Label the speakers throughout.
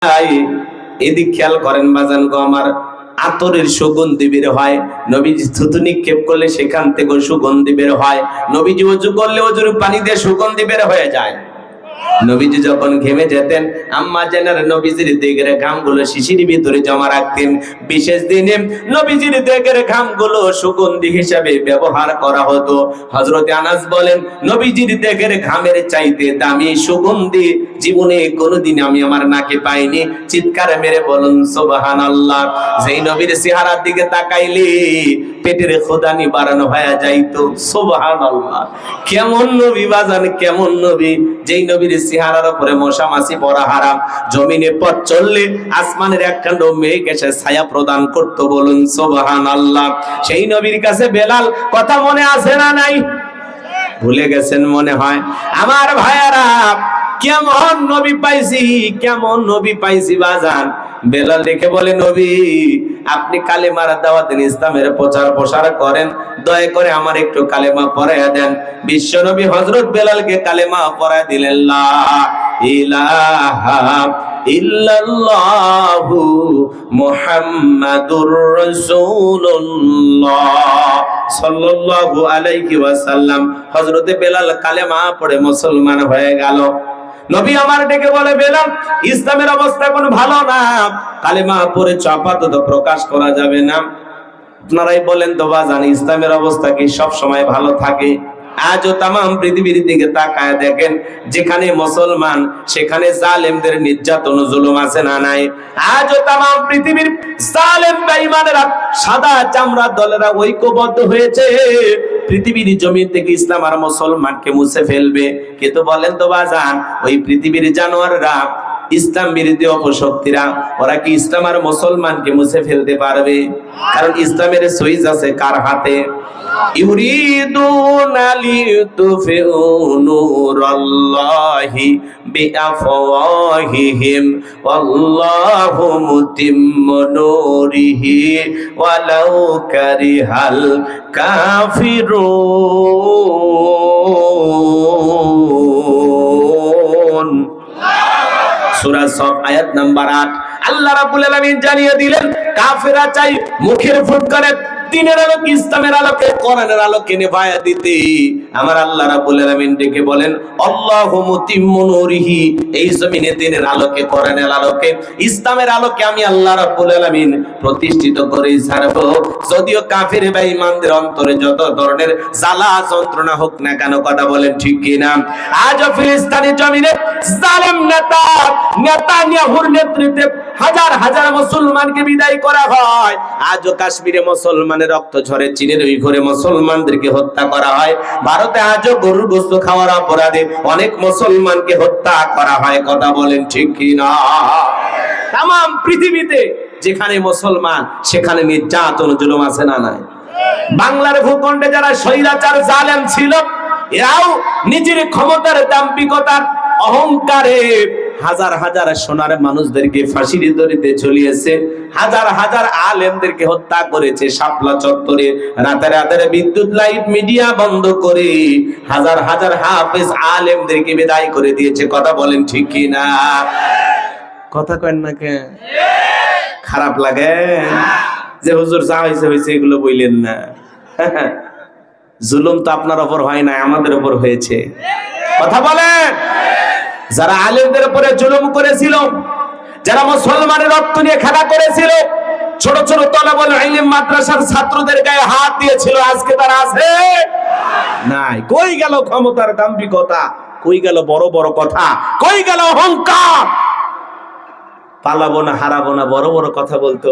Speaker 1: এদিক খেয়াল করেন বাজান গো আমার, আতরের সুগন্ধি বের হয়। নবীজি থুতু নিক্ষেপ করলে সেখান থেকে সুগন্ধি বের হয়। নবীজি ওযু করলে ওযুর পানি দিয়ে সুগন্ধি বের হয়ে যায়। নবীজি যখন ঘেমে যেতেন, আম্মা জানার নবীজির দেগের ঘামগুলো শিশির ভিতরে জমা রাখতেন। বিশেষ দিনে নবীজির দেগের ঘামগুলো সুগন্ধি হিসাবে ব্যবহার করা হতো। হযরতে আনাস বলেন, নবীজির দেগের ঘামের চাইতে দামি সুগন্ধি জীবনে কোনোদিন আমি আমার নাকে পাইনি। চিৎকার মেরে বলুন সুবহানাল্লাহ। যেই নবীর চেহারার দিকে তাকাইলে পেটের ক্ষুধা নিবারণ হয়ে যাইতো। সুবহানাল্লাহ। কেমন নবী বাজান, কেমন নবী! যেই নবীর চেহারার উপরে মশা মাছি পড়া হারাম, জমিনে পথ চললে আসমানের একখান মেঘ এসে ছায়া প্রদান করতো। বলুন সুবহানাল্লাহ। সেই নবীর কাছে বেলাল কথা মনে আছে না নাই? ভুলে গেছেন মনে হয়। আমার ভাইয়ারা, কেমন নবী পাইছি, কেমন নবী পাইছি বাজান। বেলাল দেখে বলে, নবী আপনি কালেমার দাওয়াত দেন, ইসলামের প্রচার প্রসার করেন, দয়া করে আমার একটু কালেমা পড়াইয়া দেন। বিশ্ব নবী হযরত বেলালকে কালেমা পড়ায় দিলেন। লা ইলাহা ইল্লাল্লাহু মুহাম্মাদুর রাসূলুল্লাহ সাল্লাল্লাহু আলাইহি ওয়াসাল্লাম। হযরতে বেলাল কালেমা পড়ে মুসলমান হয়ে গেল। নবী আমার ডেকে বলে, বেলাল ইসলামের অবস্থা কোন ভালো না, কালেমা পড়ে আপাতত প্রকাশ করা যাবে না। আপনারাই বলেন তো বাজান, ইসলামের অবস্থা কি সব সময় ভালো থাকে? আজও তাম পৃথিবীর দিকে তাকায় দেখেন, যেখানে মুসলমান সেখানে জালেমদের নির্যাতন জুলুম আছে না নাই? আজও তাম পৃথিবীর জালেম বেঈমানেরা, সাদা চামড়ার দলেরা ঐক্যবদ্ধ হয়েছে পৃথিবীর জমিন থেকে ইসলাম আর মুসলমানকে মুছে ফেলবে। কিন্তু বলেন তো বাজান, ওই পৃথিবীর জানোয়াররা, ইসলাম বিরোধী অপশক্তিরা, ওরা কি ইসলাম আর মুসলমানকে মুছে ফেলতে পারবে? কারণ ইসলামের সুইচ আছে কার হাতে? ইউরিদুনা লিতুফিউ নূরাল্লাহি বিআফওয়াহিহিম ওয়াল্লাহু মুতিম্মু নূরিহি ওয়ালাউ কারিহাল কাফিরুন। সূরা সফ আয়াত নাম্বার 8। আল্লাহ রাব্বুল আলামিন জানিয়ে দিলেন, কাফেররা চাই মুখের ফুৎকারে দ্বীনের আলোকে, ইসলামের আলোকে, কোরআনের আলোকে নেভায়া দিতে। আমার আল্লাহ রাব্বুল আলামিন ডেকে বলেন, আল্লাহু মুতিম্মু নূরিহি, এই জমিনে দ্বীনের আলোকে, কোরআনের আলোকে, ইসলামের আলোকে আমি আল্লাহ রাব্বুল আলামিন প্রতিষ্ঠিত করে ছাড়ব। যদিও কাফের বেঈমানদের অন্তরে যত ধরনের জ্বালা যন্ত্রণা হোক না কেন, কথা বলেন ঠিক কি না? আজ ফিলিস্তিনের জমিনে জালেম নেতা নেতানিয়াহুর নেতৃত্বে হাজার হাজার মুসলমানকে বিদায় করা হয়। আজও কাশ্মীরে মুসলমানের রক্ত ঝরে, চীনের ওই ঘরে মুসলমানদেরকে হত্যা করা হয়। ভারতে আজও গরুর গোশত খাওয়ার অপরাধে অনেক মুসলমানকে হত্যা করা হয়। কথা বলেন ঠিক কি না? তাম পৃথিবীতে যেখানে মুসলমান সেখানে নির্যাতন জুলুম আছে না নাই? বাংলার ভূখণ্ডে যারা স্বৈরাচার জালেম ছিল, এরাও নিজের ক্ষমতার দাম্ভিকতার অহংকারে হাজার হাজার সোনার মানুষদেরকে ফাঁসির দড়িতে ঝুলিয়েছে, হাজার হাজার আলেমদেরকে হত্যা করেছে। শাপলা চত্বরে রাতে রাতে বিদ্যুৎ লাইট মিডিয়া বন্ধ করে হাজার হাজার হাফেজ আলেমদেরকে বিদায় করে দিয়েছে। কথা বলেন ঠিক কি না? কথা কয় না কেন? খারাপ লাগে যে হুজুর যা হয়েছে হয়েছে, এগুলো বললেন না। জুলুম তো আপনার উপর হয় না, আমাদের উপর হয়েছে। কথা বলেন। যারা আলেমদের উপরে জুলুম করেছিল, যারা মুসলমানের রক্ত নিয়ে খেলা করেছিল, ছোট ছোট তলাবল ইলম মাদ্রাসার ছাত্রদের গায়ে হাত দিয়েছিল, আজকে তারা আছে নাই? কই গেল ক্ষমতার দাম্ভিকতা? কই গেল বড় বড় কথা? কই গেল অহংকার? পালাবো না, হারাবো না, বড় বড় কথা বলতো।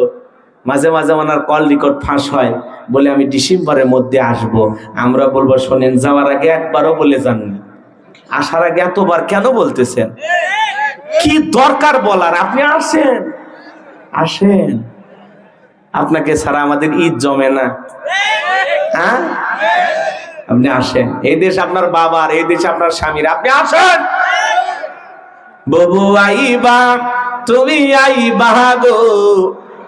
Speaker 1: মাঝে মাঝে ওনার কল রেকর্ড ফাঁস হয়, বলে আমি ডিসেম্বরের মধ্যে আসব। আমরা বলবো, শোনেন, যাওয়ার আগে একবারও বলে যাননি, আসার আগে এতবার কেন বলতেছেন? কি দরকার বলার? আপনি আসেন, আসেন, আপনাকে ছাড়া আমাদের ঈদ জমে না। হ্যাঁ, আপনি আসেন। এই দেশ আপনার বাবার, এই দেশ আপনার স্বামীর, আপনি আসেন। ববু আইবা, তুমি আইবা গো,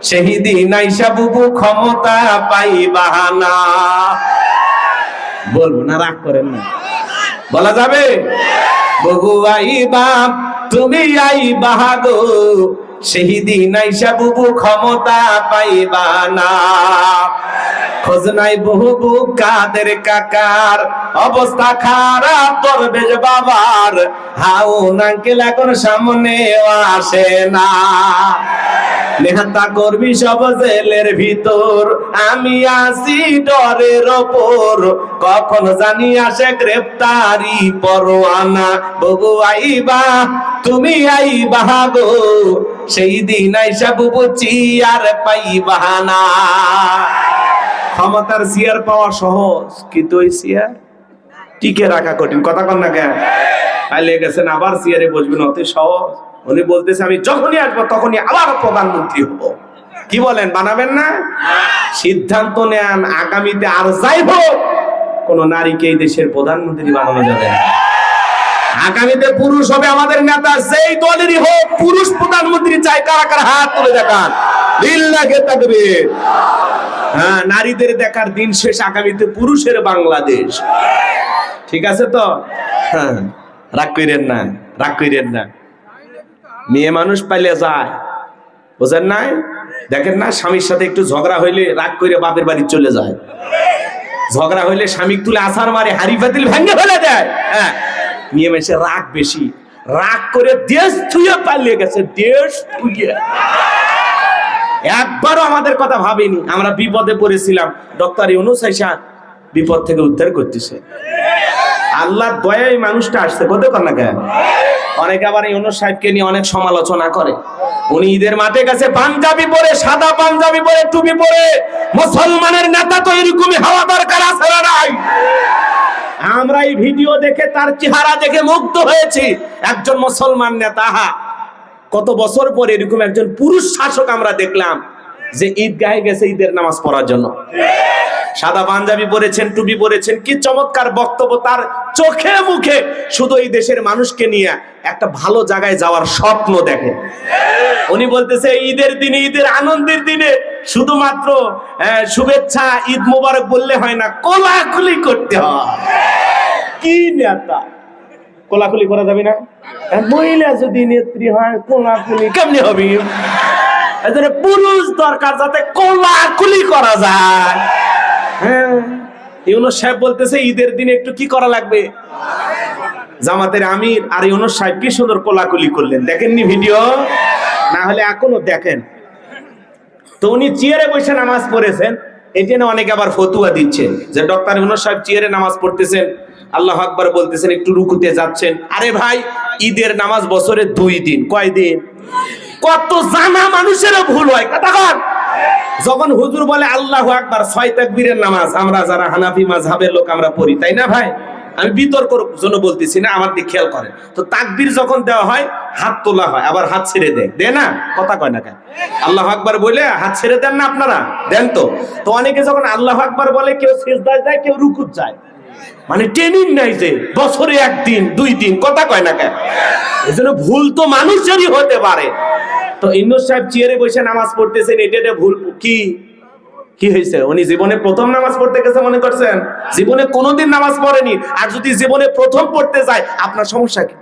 Speaker 1: সেদিন আইসা বুবু ক্ষমতা পাইবা না। বলবো না, রাগ করেন না, বলা যাবে? ববু আইবা, তুমি আইবা গো, সেই দিন আইসা বুবু ক্ষমতা পাইবা না। খোঁজ নাই বহু কাদের কাকার, অবস্থা খারাপ দরবেশ বাবার, হাউন আঙ্কেল এখন সামনে আসে না। নেতা করবি সব জেলের ভিতর, আমি আসি ডরের ওপর, কখন জানি আসে গ্রেফতারি পরোয়ানা। বুবু আইবা, তুমি আইবা গো, সেই দিন আইসা বুবু চিয়ার পাইবা না। ক্ষমতার চেয়ার পাওয়া সহজ, কিন্তু ওই চেয়ার টিকে রাখা কঠিন। কথা কন না কেন? পাইলে গেছেন আবার চেয়ারে বসবেন, অতি সহজ। উনি বলতেছে আমি যখনই আসবো তখনই আবার প্রধানমন্ত্রী হবো। কি বলেন, বানাবেন না? সিদ্ধান্ত নেন আগামীতে আর যাই হোক কোন নারীকে এই দেশের প্রধানমন্ত্রী বানানো যাবে না। আগামীতে পুরুষ হবে আমাদের নেতা, যেই দলেরই হোক পুরুষ প্রধানমন্ত্রী চাই। কারা কারা হাত তুলে দেখান, লিল্লাহি তাকবীর। হ্যাঁ, নারীদের দেখার দিন শেষ, আগামীতে পুরুষের বাংলাদেশ। ঠিক আছে তো? হ্যাঁ, রাগ কইরেন না, রাগ কইরেন না। মেয়ে মানুষ পাইলে যায়, বুঝেন নাই? দেখেন না, স্বামীর সাথে একটু ঝগড়া হইলে রাগ করে বাপের বাড়ি চলে যায়। ঝগড়া হইলে স্বামী তুলে আছাড় মারে, হাড়ি পাতিল ভেঙে ফেলে দেয়। হ্যাঁ, মেয়ে মানুষের রাগ বেশি, রাগ করে দেশ থুয়ে পালিয়ে গেছে, দেশ থুয়ে। একবারও আমাদের কথা ভাবেনি। আমরা বিপদে পড়েছিলাম, ডক্টর ইউনূস আইসা বিপদ থেকে উদ্ধার করতেছে। আল্লাহর দয়ায় মানুষটা আসছে, বলতে কর না কেন? অনেকে আবার ইউনূস সাহেবকে নিয়ে অনেক সমালোচনা করে। উনি ঈদের মাঠে গেছে পাঞ্জাবি পরে, সাদা পাঞ্জাবি পরে, টুপি পরে। মুসলমানের নেতা তো এরকমই হওয়া দরকার আছে না নাই? আমরা এই ভিডিও দেখে তার চেহারা দেখে মুগ্ধ হয়েছি। একজন মুসলমান নেতা, কত বছর পরে এরকম একজন পুরুষ শাসক আমরা দেখলাম যে ঈদগাহে গেছে ঈদের নামাজ পড়ার জন্য। সাদা পাঞ্জাবি পরেছেন, টুপি পরেছেন, কি চমৎকার বক্তব্য তার। চোখে মুখে শুধু এই দেশের মানুষকে নিয়ে একটা ভালো জায়গায় যাওয়ার স্বপ্ন দেখে। উনি বলতেছে ঈদের দিনে, ঈদের আনন্দের দিনে শুধুমাত্র শুভেচ্ছা, ঈদ মোবারক বললে হয় না, কোলাকুলি করতে হয়। কি নেতা! কোলাকুলি করা যাবে না? মহিলা যদি নেত্রী হয় কোলাকুলি কেমনি হবে? পুরুষ দরকার যাতে কোলাকুলি করা যায়। হ্যাঁ, ইউনূস সাহেব বলতেছে ঈদের দিনে একটু কি করা লাগবে? জামাতের আমির আর ইউনূস সাহেব কি সুন্দর কোলাকুলি করলেন, দেখেননি ভিডিও? না হলে এখনো দেখেন। তো উনি চেয়ারে বসে নামাজ পড়েছেন, এটা না অনেকে আবার ফতুয়া দিচ্ছে যে ডক্টর ইউনূস সাহেব চেয়ারে নামাজ পড়তেছেন, আল্লাহু আকবার বলতেছেন, একটু রুকুতে যাচ্ছেন। আরে ভাই, ঈদের নামাজ বছরে 2 দিন। কয় দিন? কত জানা মানুষেরও ভুল হয়। কথা কর। যখন হুজুর বলে আল্লাহু আকবার, 6 তাকবীরের নামাজ আমরা যারা হানাফি মাযহাবের লোক আমরা পড়ি, তাই না ভাই? আমি বিতর্কের জন্য বলতেছি না, আমার দিকে খেয়াল করেন। তো তাকবীর যখন দেওয়া হয় হাত তোলা হয়, আবার হাত ছেড়ে দেয়, দেয় না? কথা কয় না কেন? আল্লাহু আকবার বলে হাত ছেড়ে দেন না আপনারা? দেন তো। তো অনেকে যখন আল্লাহু আকবার বলে কেউ সিজদায় যায়, কেউ রুকুত যায়, মানে ট্রেনিং নাই যে বছরে 1 দিন 2 দিন। কথা কয় না কেন? এজন্য ভুল তো মানুষেরই হতে পারে। তো ইউনূস সাহেব চেয়ারে বসে নামাজ পড়তেছেন, এটা ভুল। কি হয়েছে? উনি জীবনে প্রথম নামাজ পড়তে গেছে মনে করছেন? জীবনে কোনোদিন নামাজ পড়েনি। আর যদি জীবনে প্রথম পড়তে যায়, আপনার সমস্যা কি?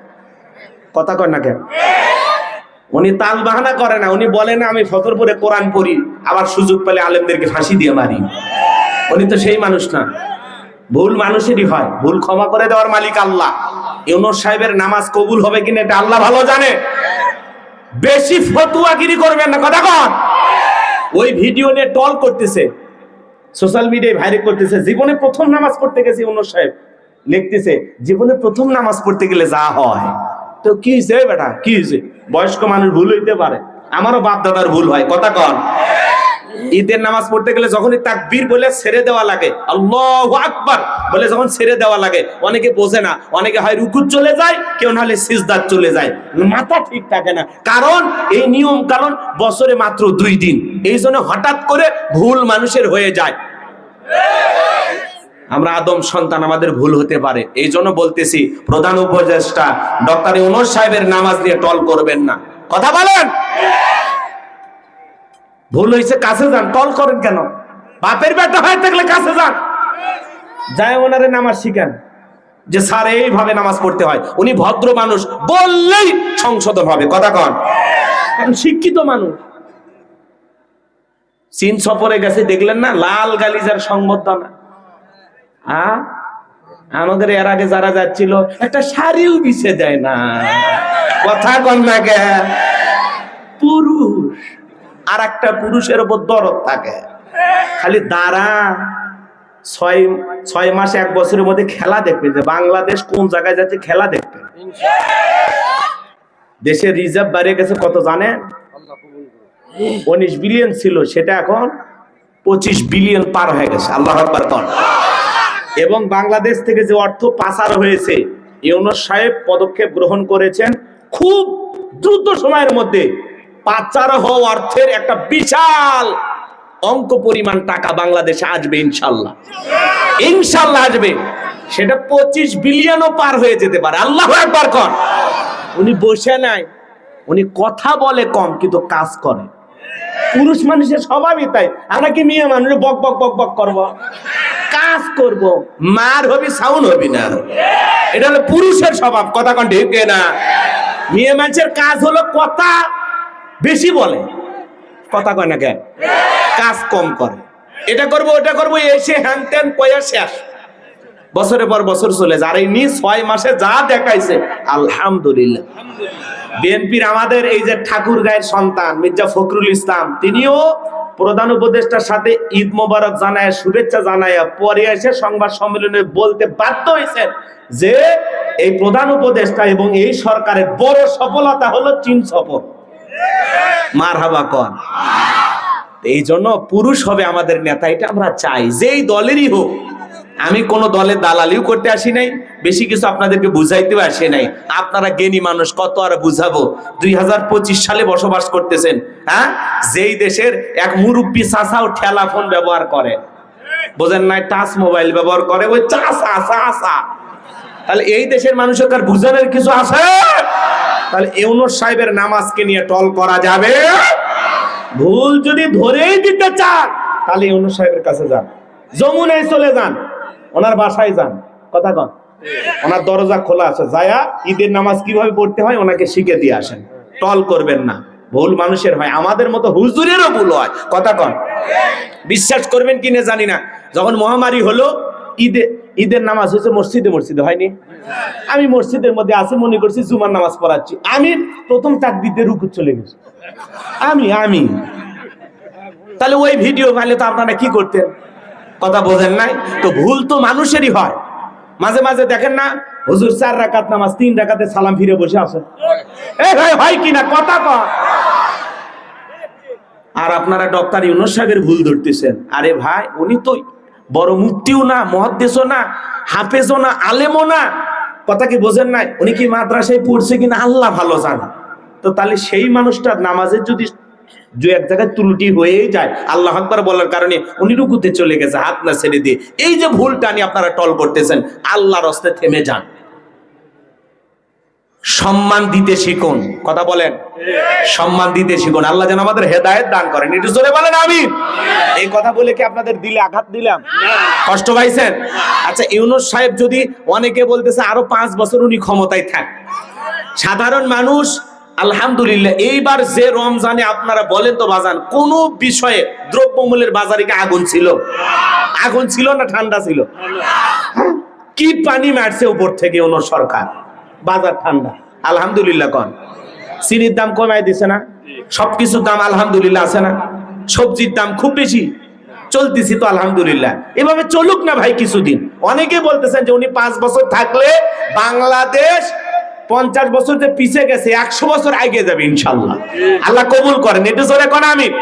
Speaker 1: কথা কয় না কেন? উনি তাল বাহানা করে না। উনি বলে না আমি ফজর পড়ে কোরআন পড়ি, আবার সুযোগ পেলে আলেমদেরকে ফাঁসি দিয়ে মারি। উনি তো সেই মানুষ না। ভুল মানুষেরই হয়, ভুল ক্ষমা করে দেওয়ার মালিক আল্লাহ। ইউনূস সাহেবের নামাজ কবুল হবে কিনা এটা আল্লাহ ভালো জানে। বেশি ফতুয়াগিরি করবেন না। কথা কন। ওই ভিডিও নিয়ে টল করতেছে, সোশ্যাল মিডিয়ায় ভাইরাল করতেছে। জীবনে প্রথম নামাজ পড়তে গেছে ইউনূস সাহেব, লিখতেছে জীবনে প্রথম নামাজ পড়তে গেলে যা হয়। তো কি হয়েছে বেটা, কি হয়েছে? বয়স্ক মানুষ ভুল হইতে পারে, আমারও বাপ দাদার ভুল হয়। কথা কন। ঈদের নামাজ পড়তে গেলে যখনই তাকবীর বলে ছেড়ে দেওয়া লাগে, আল্লাহু আকবার বলে যখন ছেড়ে দেওয়া লাগে, অনেকে বোঝে না। অনেকে হয় রুকুত চলে যায়, কেউ নাহলে সিজদাত চলে যায়, মাথা ঠিক থাকে না। কারণ এই নিয়ম কারণ বছরে মাত্র 2 দিন, এই জন্য হঠাৎ করে ভুল মানুষের হয়ে যায়। আমরা আদম সন্তান, আমাদের ভুল হতে পারে। এই জন্য বলতেছি প্রধান উপদেষ্টা ডক্টর ইউনূস সাহেবের নামাজ নিয়ে টল করবেন না। কথা বলেন। ভুল হয়েছে কাছে যান, টল করেন কেন? বাপের বেটা হয়ে থাকলে কাছে যান, যায় ওনারে নামাজ শিখান যে স্যার এইভাবে নামাজ পড়তে হয়। উনি ভদ্র মানুষ, বললেই সংশোধন হবে। কথা কন। কারণ শিক্ষিত মানুষ। চীন সফরে গেছে, দেখলেন না লাল গালিজার সংবর্ধনা। আমাদের এর আগে যারা যাচ্ছিল একটা শাড়িও বিছে দেয় না, কথা কন না কে। পুরুষ আর একটা পুরুষের উপর দরদ থাকে, খালি দাঁড়া 6 মাস 1 বছরের মধ্যে খেলা দেখবে যে বাংলাদেশ কোন জায়গায় যাচ্ছে, খেলা দেখবে। দেশের রিজার্ভ বেড়ে গেছে কত জানেন? 19 বিলিয়ন ছিল, সেটা এখন 25 বিলিয়ন পার হয়ে গেছে। আল্লাহু আকবার কোন। এবং বাংলাদেশ থেকে যে অর্থ পাচার হয়েছে, ইউনূস সাহেব পদক্ষেপ গ্রহণ করেছেন খুব দ্রুত সময়ের মধ্যে পাচার হওয়া অর্থের একটা বিশাল অঙ্ক পরিমাণ টাকা বাংলাদেশে আসবে ইনশাআল্লাহ। ইনশাআল্লাহ আসবে, সেটা 25 বিলিয়নও পার হয়ে যেতে পারে। আল্লাহু আকবার কোন। উনি বসে নাই, উনি কথা বলে কম কিন্তু কাজ করে। পুরুষ মানুষের স্বভাবই তাই। আমরা কি মেয়ে মানুষ বক বক বক বক করবো? কাজ করব, মার হবি সাউন্ড হবি না, এটা হলো পুরুষের স্বভাব। কথা কোন ঠিক না? মেয়ে মানুষের কাজ হলো কথা বেশি বলে, কথা কয় না কে, কাজ কম করে। এটা করবো ওটা করবো, এসে হ্যান ত্যান কয়া শেষ, বছরের পর বছর চলে যায়। আর এই 6 মাসে যা দেখাইছে আলহামদুলিল্লাহ। বিএনপির আমাদের এই যে ঠাকুরগাঁয়ের সন্তান মির্জা ফখরুল ইসলাম, তিনিও প্রধান উপদেষ্টার সাথে ঈদ মোবারক জানায়, শুভেচ্ছা জানায়, পরে এসে সংবাদ সম্মেলনে বলতে বাধ্য হয়েছেন যে এই প্রধান উপদেষ্টা এবং এই সরকারের বড় সফলতা হলো চীন সফর। মারহাবা কোন। এই জন্য পুরুষ হবে আমাদের নেতা, এটা আমরা চাই, যেই দলেরই হোক। আমি কোন দলের দালালিও করতে আসি নাই, বেশি কিছু আপনাদেরকে বুঝাইতেও আসি নাই। আপনারা জ্ঞানী মানুষ, কত আর বুঝাবো। 2025 সালে বসবাস করতেছেন, হ্যাঁ? যেই দেশের এক মুরব্বী চাচাও ঠেলা ফোন ব্যবহার করে, বোঝেন নাই, টাচ মোবাইল ব্যবহার করে, ওই চাচা চাচা। তাহলে এই দেশের মানুষের কার বুঝানোর কিছু আছে? তাহলে ইউনূস সাহেবের নামাজকে নিয়ে টল করা যাবে? ভুল যদি ধরেই দিতে চান তাহলে ইউনূস সাহেবের কাছে যান, যমুনায় চলে যান, ওনার বাসায় যান, কথা কন। ওনার দরজা খোলা আছে, যায়া ঈদের নামাজ কিভাবে পড়তে হয় ওনাকে শিখে দিয়ে আসেন। টল করবেন না, ভুল মানুষের হয়, আমাদের মতো হুজুরেরও ভুল হয়, কথা কন। বিশ্বাস করবেন কিনা জানি না, যখন মহামারী হলো ঈদের নামাজ হয়েছে মসজিদে, মসজিদে হয়নি। আমি মসজিদের মধ্যে আছে, মনে করছি জুমার নামাজ পড়াচ্ছি, আমি প্রথম তাকবীর দিয়ে রুকু চলে গেছি। আমি তাহলে ওই ভিডিও পাইলে তো আপনারা কি করতেন? কথা বোঝেন নাই তো। ভুল তো মানুষেরই হয়। মাঝে মাঝে দেখেন না, হুজুর 4 রাকাত নামাজ 3 রাকাতে সালাম ফিরে বসে আছে, এই ভাই হয় কিনা, কথা কন। আর আপনারা ডক্টর ইউনূস সাহেবের ভুল ধরতেছেন। আরে ভাই, উনি তো বড় মুফতিও না, মুহাদ্দিসও না, হাফেজও না, আলেমও না, কথা কি বোঝেন নাই? উনি কি মাদ্রাসায় পড়ছে কিনা আল্লাহ ভালো জানে। তো তাহলে সেই মানুষটা নামাজের যদি এক জায়গায় ত্রুটি হয়ে যায়, আল্লাহু আকবার বলার কারণে উনি রুকুতে চলে গেছে হাত না ছেড়ে দিয়ে, এই যে ভুলটা নিয়ে আপনারা টল করতেছেন, আল্লাহর রাস্তায় থেমে যান, সম্মান দিতে শিখুন। কথা বলেন, সম্মান দিতে শিখুন। আল্লাহ যেন আমাদের হেদায়েত দান করেন। একটু জোরে বলেন আমিন। এই কথা বলে কি আপনাদের দিলে আঘাত দিলাম? কষ্ট পাইছেন? আচ্ছা, ইউনূস সাহেব যদি, অনেকে বলতেছে আরো 5 বছর উনি ক্ষমতায় থাক। সাধারণ মানুষ আলহামদুলিল্লাহ, এইবার যে রমজানে আপনারা বলেন তো বাজান, কোন বিষয়ে দ্রব্যমূল্যের বাজারে কি আগুন ছিল? আগুন ছিল না ঠান্ডা ছিল? কি পানি মারছে উপর থেকে ইউনূস সরকার, বাজার ঠান্ডা। আলহামদুলিল্লাহ কোন। চিনির দাম কমায় দিছে না? সবকিছুর দাম আলহামদুলিল্লাহ আছে না? সবজির দাম খুব বেশি, চলতেছি তো আলহামদুলিল্লাহ। এভাবে চলুক না ভাই কিছুদিন। অনেকে বলতেছেন যে উনি 5 বছর থাকলে বাংলাদেশ 50 বছর যে পিছিয়ে গেছে 100 বছর এগিয়ে যাবে ইনশাআল্লাহ। আল্লাহ কবুল করেন। একটু জোরে কোন আমিন।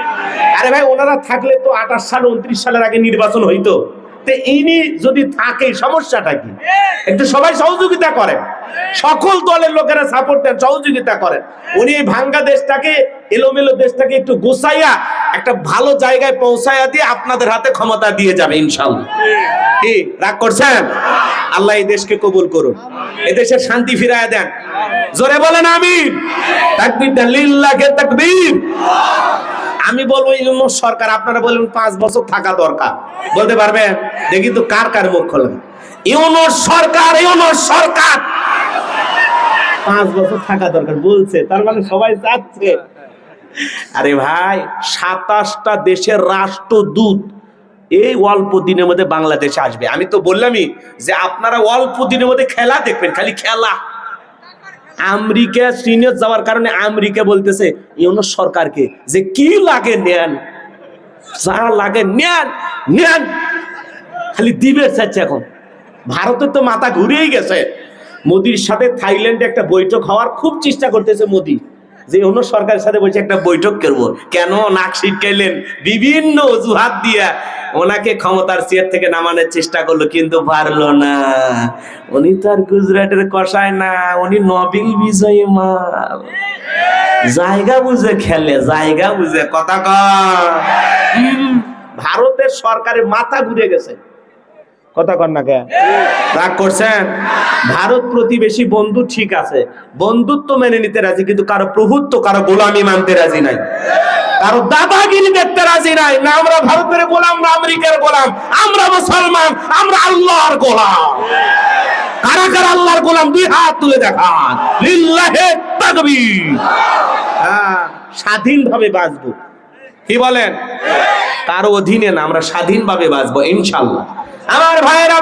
Speaker 1: আরে ভাই, ওনারা থাকলে তো 28 সাল 29 সালের আগে নির্বাচন হইতো। তো ইনি যদি থাকে, সমস্যাটা কি? একটু সবাই সহযোগিতা করেন, সকল দলের লোকেরা সাপোর্ট দেন, সহযোগিতা করেন। উনি এই ভাঙ্গা দেশটাকে, এলোমেলো দেশটাকে একটু গোছাইয়া একটা ভালো জায়গায় পৌঁছাইয়া দিয়ে আপনাদের হাতে ক্ষমতা দিয়ে যাবে ইনশাআল্লাহ। কি রাগ করছেন? আল্লাহ এই দেশকে কবুল করুন, এদেশের শান্তি ফিরাইয়া দেন। জোরে বলেন আমিন। তাকবীর দেন, লিল্লাহি তাকবীর। আমি বলবো ইউনূস সরকার, আপনারা বলবেন 5 বছর থাকা দরকার, বলতে পারবেন? দেখি তো কার কার মুখ খোলেন। ইউনূস সরকার 5 বছর থাকা দরকার বলছে, তার মানে সবাই চাচ্ছে। আরে ভাই, 27টা দেশের রাষ্ট্রদূত এই অল্প দিনের মধ্যে বাংলাদেশে আসবে। আমি তো বললামই যে আপনারা অল্প দিনের মধ্যে খেলা দেখবেন, খালি খেলা। আমেরিকা চীনে যাওয়ার কারণে আমেরিকা বলতেছে ইউনূস সরকারকে যে কি লাগে নেন, যা লাগে নেন নেন, খালি দিবের চাচ্ছে। এখন ভারতের তো মাথা ঘুরিয়েই গেছে। মোদির সাথে থাইল্যান্ডে একটা বৈঠক হওয়ার খুব চেষ্টা করতেছে মোদি, যে অন্য সরকারের সাথে বলছে একটা বৈঠক করবো। কেন নাক ছিটকাইলেন, বিভিন্ন অজুহাত দিয়া ওনাকে ক্ষমতার চেয়ার থেকে নামানোর চেষ্টা করলো, কিন্তু পারলো না। উনি তো আর গুজরাটের কষায় না, উনি নোবেল বিজয়ী মাল। জায়গা বুঝে খেলে, জায়গা বুঝে কথা কয়। ভারতের সরকারের মাথা ঘুরে গেছে। কথা কন না কেন, রাগ করছেন? ভারত প্রতিবেশী বন্ধু ঠিক আছে, বন্ধুত্ব মেনে নিতে রাজি, কিন্তু কারো প্রভুত্ব, কারো গোলামি মানতে রাজি নাই, কারো দাদাগিরি দেখতে রাজি নাই। না আমরা ভারতের গোলাম, না আমেরিকার গোলাম, আমরা মুসলমান, আমরা আল্লাহর গোলাম। কারা কারা আল্লাহর গোলাম, দুই হাত তুলে দেখান। লিল্লাহে তাকবীর। হ্যাঁ, স্বাধীনভাবে বাঁচবো। কি বলেন? কারো অধীনে না, আমরা স্বাধীনভাবে বাঁচবো ইনশাআল্লাহ। আমার ভাইয়েরা,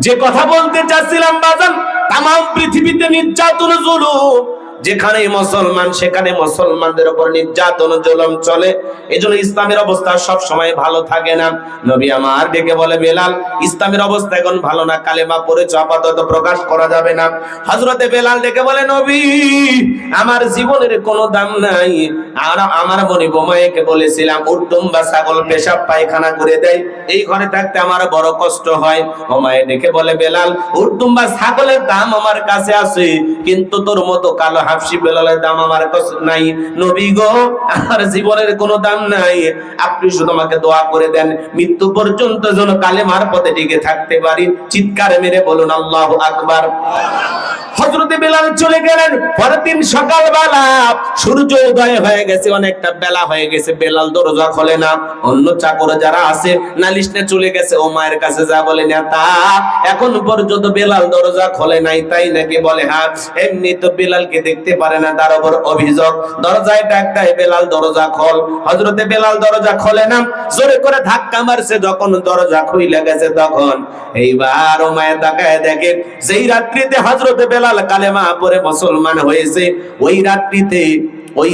Speaker 1: যে কথা বলতে চাচ্ছিলাম বাজান, তাম পৃথিবীতে নির্যাতন জুলুম, যেখানে মুসলমান সেখানে মুসলমানদের উপর নির্যাতন জুলুম চলে। এজন্য ইসলামের অবস্থা সব সময় ভালো থাকে না। নবী আমার ডেকে বলে, বেলাল ইসলামের অবস্থা এখন ভালো না, কালেমা পড়েছো আপাতত প্রকাশ করা যাবে না। হযরতে বেলাল ডেকে বলে, নবী আমার জীবনের কোনো দাম নাই। আর আমার মনে বোমাইকে বলেছিলাম উট্টুম বা ছাগল পেশাব পায়খানা করে দেয়, এই ঘরে থাকতে আমার বড় কষ্ট হয়। বোমাই ডেকে বলে, বেলাল উট্টুম বা ছাগলের দাম আমার কাছে আছে, কিন্তু তোর মতো কালো হাফসি বেলালের দাম আমার কাছে নাই। নবী গো, আমার জীবনের কোনো দাম নাই, আপনি শুধু আমাকে দোয়া করে দেন, মৃত্যু পর্যন্ত যেন কালেমার পথে টিকে থাকতে পারি। চিৎকার মেরে বলুন আল্লাহু আকবার। হযরতে বেলাল চলে গেলেন। পরের দিন সকালবেলা সূর্য উদয় হয়ে গেছে, অনেকটা বেলা হয়ে গেছে, বেলাল দরজা খোলে না। অন্য চাকর যারা আছে নালিশ নিয়ে চলে গেছে ও মায়ের কাছে, যা বলে, নেতা এখন পর্যন্ত বেলাল দরজা খোলে নাই, তাই নাকি? বলে হ্যাঁ, এমনি তো বেলালকে দেখতে পারে না, তার উপর অভিযোগ। দরজায় ডাক দেয়, বেলাল দরজা খোল। হযরতে বেলাল দরজা খোলে না, জোরে করে ধাক্কা মারছে। যখন দরজা খুইলা গেছে, তখন এইবার ও মায়ের তাকায় দেখে, যেই রাত্রিতে হযরতে বেলাল কালেমা পড়ে মুসলমান হয়েছে, ওই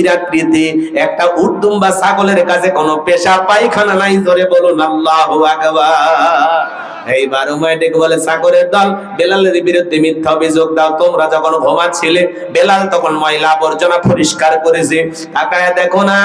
Speaker 1: রাত্রিতে একটা উট্টুম বা ছাগলের কাছে কোনো পেশাব পায়খানা নাই। জোরে বলুন আল্লাহু আকবার। এইবার উমাইয়াকে বলে, ছাগলের দল, বেলালের বিরুদ্ধে মিথ্যা অভিযোগ দাও। তোমরা যখন ঘুমাচ্ছিলে বেলাল তখন ময়লা আবর্জনা পরিষ্কার করেছে, তাকায় দেখো না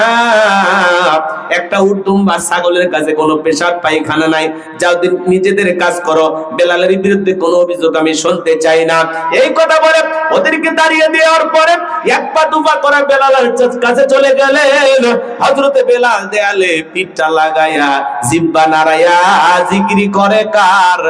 Speaker 1: একটা উট্টুম বা ছাগলের কাছে কোনো পেশাব পায়খানা নাই। যাও নিজেদের কাজ করো, বেলালের বিরুদ্ধে কোনো অভিযোগ আমি শুনতে চাই না। এই কথা বলে ওদেরকে দাঁড়িয়ে দেওয়ার পরে এক পা দুপা করে বেলালের কাছে চলে গেলেন। হযরতে বেলাল দেয়ালে পিঠটা লাগাইয়া জিহ্বা নাড়াইয়া জিকির করে কার?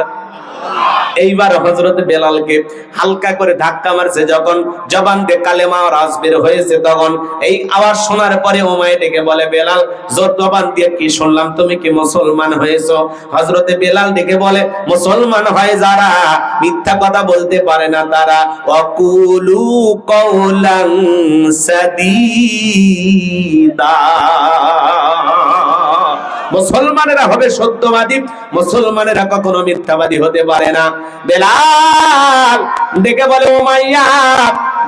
Speaker 1: এইবার হযরত বেলালকে হালকা করে ধাক্কা মারছে। যখন জবান দিয়ে কালেমা আওয়াজ বের হয়েছে, তখন এই আওয়াজ শোনার পরে উমাইয়া ডেকে বলে, বেলাল জোর জবান দিয়ে কি শুনলাম, তুমি কি মুসলমান হয়েছো? হযরতে বেলাল ডেকে বলে, মুসলমান হয় যারা মিথ্যা কথা বলতে পারে না তারা। ওয়াকুলু কওলান সাদীদা, মুসলমানেরা হবে সত্যবাদী, মুসলমানেরা কখনো মিথ্যাবাদী হতে পারে না। বেলাল ডেকে বলে, উমাইয়া